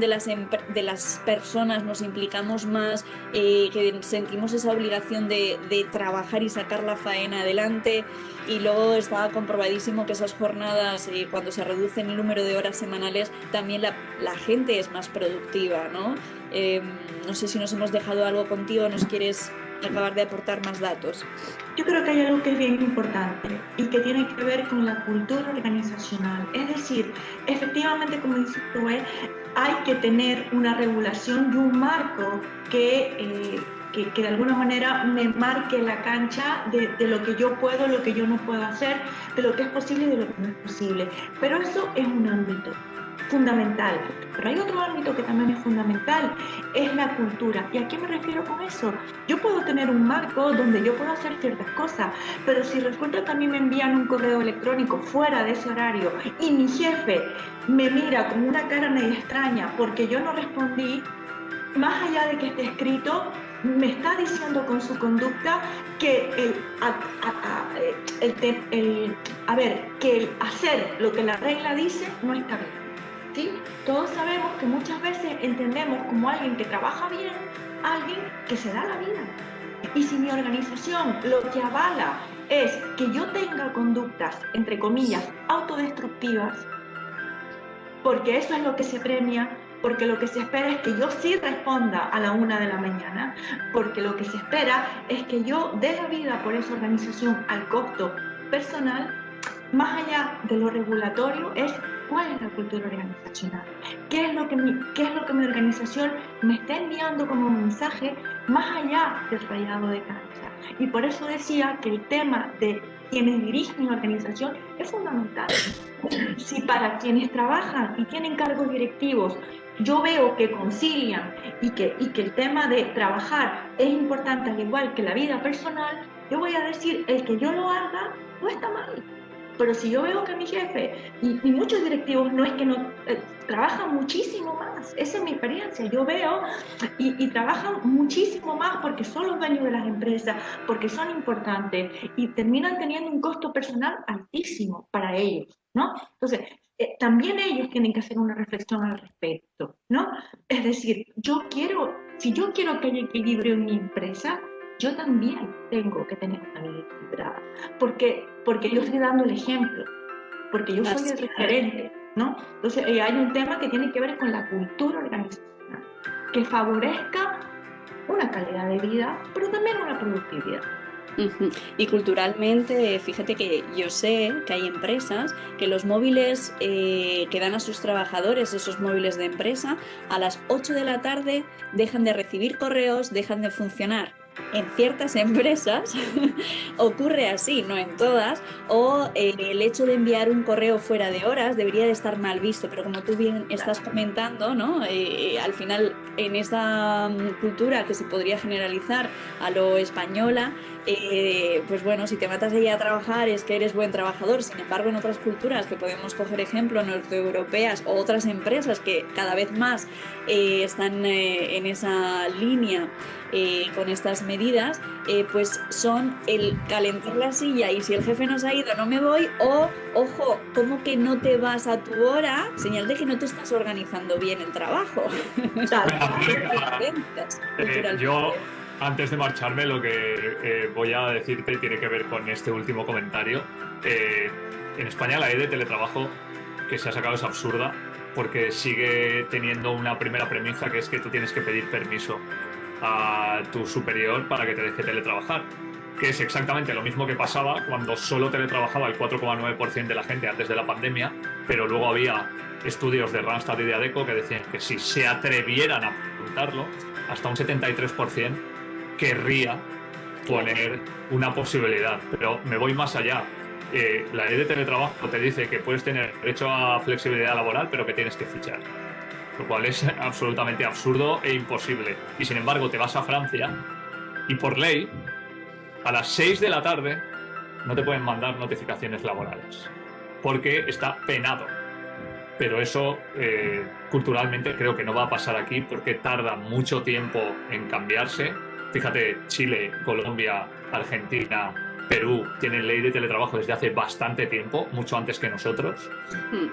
de las personas nos implicamos más, que sentimos esa obligación de trabajar y sacar la faena adelante. Y luego está comprobadísimo que esas jornadas, cuando se reduce el número de horas semanales, también la gente es más productiva, ¿no? No sé si nos hemos dejado algo contigo, ¿nos quieres acabar de aportar más datos? Yo creo que hay algo que es bien importante y que tiene que ver con la cultura organizacional. Es decir, efectivamente, como dices tú, hay que tener una regulación y un marco que de alguna manera me marque la cancha de lo que yo puedo, lo que yo no puedo hacer, de lo que es posible y de lo que no es posible. Pero eso es un ámbito fundamental. Pero hay otro ámbito que también es fundamental, es la cultura. ¿Y a qué me refiero con eso? Yo puedo tener un marco donde yo puedo hacer ciertas cosas, pero si resulta que a mí me envían un correo electrónico fuera de ese horario y mi jefe me mira con una cara medio extraña porque yo no respondí, más allá de que esté escrito, me está diciendo con su conducta que que el hacer lo que la regla dice no está bien. ¿Sí? Todos sabemos que muchas veces entendemos como alguien que trabaja bien, alguien que se da la vida. Y si mi organización lo que avala es que yo tenga conductas, entre comillas, autodestructivas, porque eso es lo que se premia, porque lo que se espera es que yo sí responda a la 1 de la mañana, porque lo que se espera es que yo dé la vida por esa organización al costo personal, más allá de lo regulatorio, es cuál es la cultura organizacional, qué es lo que mi organización me está enviando como mensaje más allá del rayado de cancha. Y por eso decía que el tema de quienes dirigen la organización es fundamental. Si para quienes trabajan y tienen cargos directivos yo veo que concilian y que el tema de trabajar es importante al igual que la vida personal, yo voy a decir, el que yo lo haga no está mal. Pero si yo veo que mi jefe y muchos directivos no es que no trabajan muchísimo más, esa es mi experiencia, yo veo y trabajan muchísimo más porque son los dueños de las empresas, porque son importantes y terminan teniendo un costo personal altísimo para ellos, ¿no? Entonces, también ellos tienen que hacer una reflexión al respecto, ¿no? Es decir, si yo quiero que haya equilibrio en mi empresa, yo también tengo que tener una vida equilibrada, porque yo estoy dando el ejemplo, porque yo soy el referente, ¿no? Entonces hay un tema que tiene que ver con la cultura organizacional, que favorezca una calidad de vida, pero también una productividad. Y culturalmente, fíjate que yo sé que hay empresas que los móviles que dan a sus trabajadores, esos móviles de empresa, a las 8 de la tarde dejan de recibir correos, dejan de funcionar. En ciertas empresas ocurre así, no en todas, o el hecho de enviar un correo fuera de horas debería de estar mal visto, pero como tú bien estás comentando, ¿no? Al final en esa cultura que se podría generalizar a lo española, pues bueno, si te matas ahí a trabajar es que eres buen trabajador. Sin embargo, en otras culturas que podemos coger ejemplo, norteeuropeas o otras empresas que cada vez más están en esa línea con estas medidas, pues son el calentar la silla y si el jefe no se ha ido no me voy, o ojo, ¿cómo que no te vas a tu hora? Señal de que no te estás organizando bien el trabajo. Yo, antes de marcharme, lo que voy a decirte tiene que ver con este último comentario. En España la ley de teletrabajo que se ha sacado es absurda porque sigue teniendo una primera premisa, que es que tú tienes que pedir permiso a tu superior para que te deje teletrabajar, que es exactamente lo mismo que pasaba cuando solo teletrabajaba el 4,9% de la gente antes de la pandemia, pero luego había estudios de Randstad y de Adecco que decían que si se atrevieran a preguntarlo, hasta un 73% querría poner una posibilidad. Pero me voy más allá. La ley de teletrabajo te dice que puedes tener derecho a flexibilidad laboral, pero que tienes que fichar, lo cual es absolutamente absurdo e imposible. Y sin embargo te vas a Francia y por ley a las 6 de la tarde no te pueden mandar notificaciones laborales porque está penado. Pero eso culturalmente creo que no va a pasar aquí porque tarda mucho tiempo en cambiarse. Fíjate, Chile, Colombia, Argentina, Perú tienen ley de teletrabajo desde hace bastante tiempo, mucho antes que nosotros.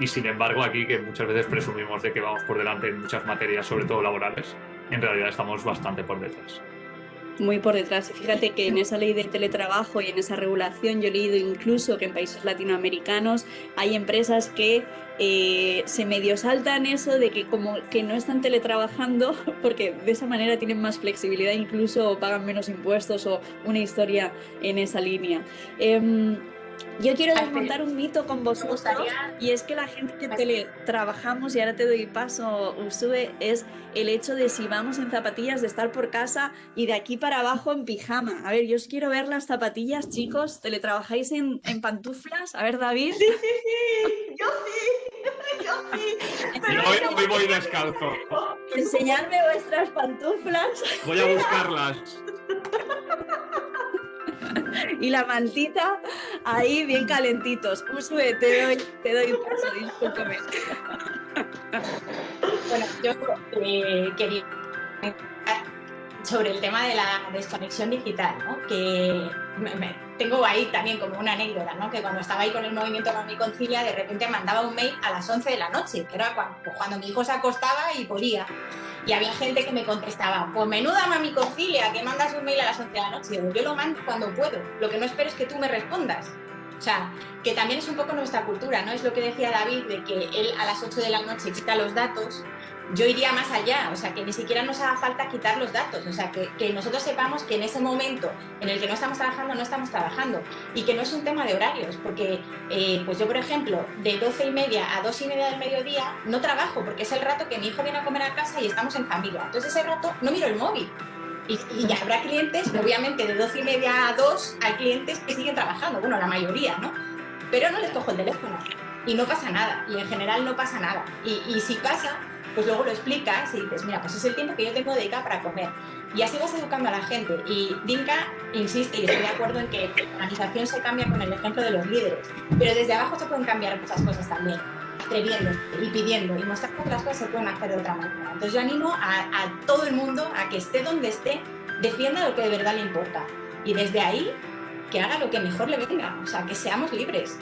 Y sin embargo aquí, que muchas veces presumimos de que vamos por delante en muchas materias, sobre todo laborales, en realidad estamos bastante por detrás. Muy por detrás. Y fíjate que en esa ley de teletrabajo y en esa regulación yo he leído incluso que en países latinoamericanos hay empresas que se medio saltan eso de que como que no están teletrabajando porque de esa manera tienen más flexibilidad incluso o pagan menos impuestos o una historia en esa línea. Yo quiero desmontar un mito con vosotros y es que la gente que teletrabajamos, y ahora te doy paso, Ursúe, es el hecho de si vamos en zapatillas de estar por casa y de aquí para abajo en pijama. A ver, yo os quiero ver las zapatillas, chicos. ¿Teletrabajáis en pantuflas? A ver, David. Sí, yo sí. Yo hoy voy descalzo. Enseñadme vuestras pantuflas. Voy a buscarlas. Y la mantita ahí bien calentitos. Ursúe, te doy paso, discúlpame. Bueno, yo quería sobre el tema de la desconexión digital, ¿no? Que tengo ahí también como una anécdota, ¿no? Que cuando estaba ahí con el movimiento Mami Concilia, de repente mandaba un mail a las 11 de la noche, que era cuando mi hijo se acostaba y podía. Y había gente que me contestaba, pues menuda Mami Concilia, que mandas un mail a las 11 de la noche. Digo, yo lo mando cuando puedo, lo que no espero es que tú me respondas. O sea, que también es un poco nuestra cultura, ¿no? Es lo que decía David, de que él a las 8 de la noche quita los datos. Yo iría más allá, o sea, que ni siquiera nos haga falta quitar los datos, o sea, que nosotros sepamos que en ese momento en el que no estamos trabajando y que no es un tema de horarios, porque pues yo, por ejemplo, de 12:30 a 2:30 del mediodía no trabajo porque es el rato que mi hijo viene a comer a casa y estamos en familia, entonces ese rato no miro el móvil. Y habrá clientes, obviamente de 12:30 a 2 hay clientes que siguen trabajando, bueno, la mayoría, ¿no? Pero no les cojo el teléfono y no pasa nada, y en general no pasa nada. Y si pasa, pues luego lo explicas y dices, mira, pues es el tiempo que yo tengo dedicado para comer. Y así vas educando a la gente. Y Dinka insiste, y estoy de acuerdo en que la organización se cambia con el ejemplo de los líderes, pero desde abajo se pueden cambiar muchas cosas también, atreviéndose y pidiendo y mostrando que las cosas se pueden hacer de otra manera. Entonces yo animo a todo el mundo a que esté donde esté, defienda lo que de verdad le importa. Y desde ahí, que haga lo que mejor le venga, o sea, que seamos libres.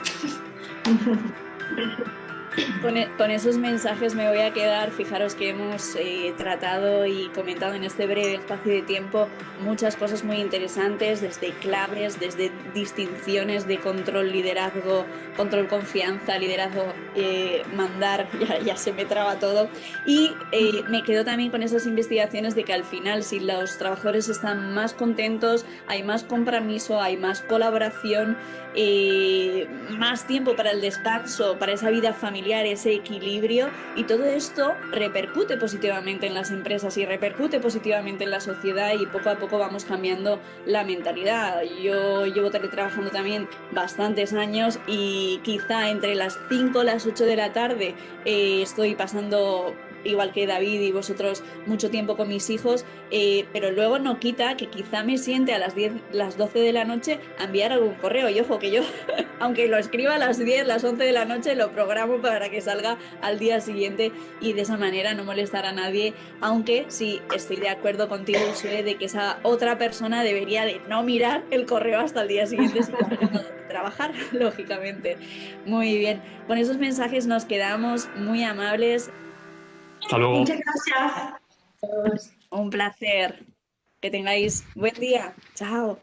Con esos mensajes me voy a quedar. Fijaros que hemos tratado y comentado en este breve espacio de tiempo muchas cosas muy interesantes, desde claves, desde distinciones de control, liderazgo, control, confianza, liderazgo, mandar, ya se me traba todo. Y me quedo también con esas investigaciones de que al final, si los trabajadores están más contentos, hay más compromiso, hay más colaboración, más tiempo para el descanso, para esa vida familiar, ese equilibrio, y todo esto repercute positivamente en las empresas y repercute positivamente en la sociedad, y poco a poco vamos cambiando la mentalidad. Yo llevo teletrabajando también bastantes años y quizá entre las 5 y las 8 de la tarde estoy pasando, igual que David y vosotros, mucho tiempo con mis hijos, pero luego no quita que quizá me siente a las 10, las 12 de la noche a enviar algún correo. Y ojo que yo, aunque lo escriba a las 10, las 11 de la noche, lo programo para que salga al día siguiente y de esa manera no molestar a nadie, aunque sí estoy de acuerdo contigo, Ursúe, de que esa otra persona debería de no mirar el correo hasta el día siguiente si está tratando de trabajar, lógicamente. Muy bien, con esos mensajes nos quedamos, muy amables. Hasta luego. Muchas gracias. Un placer. Que tengáis buen día. Chao.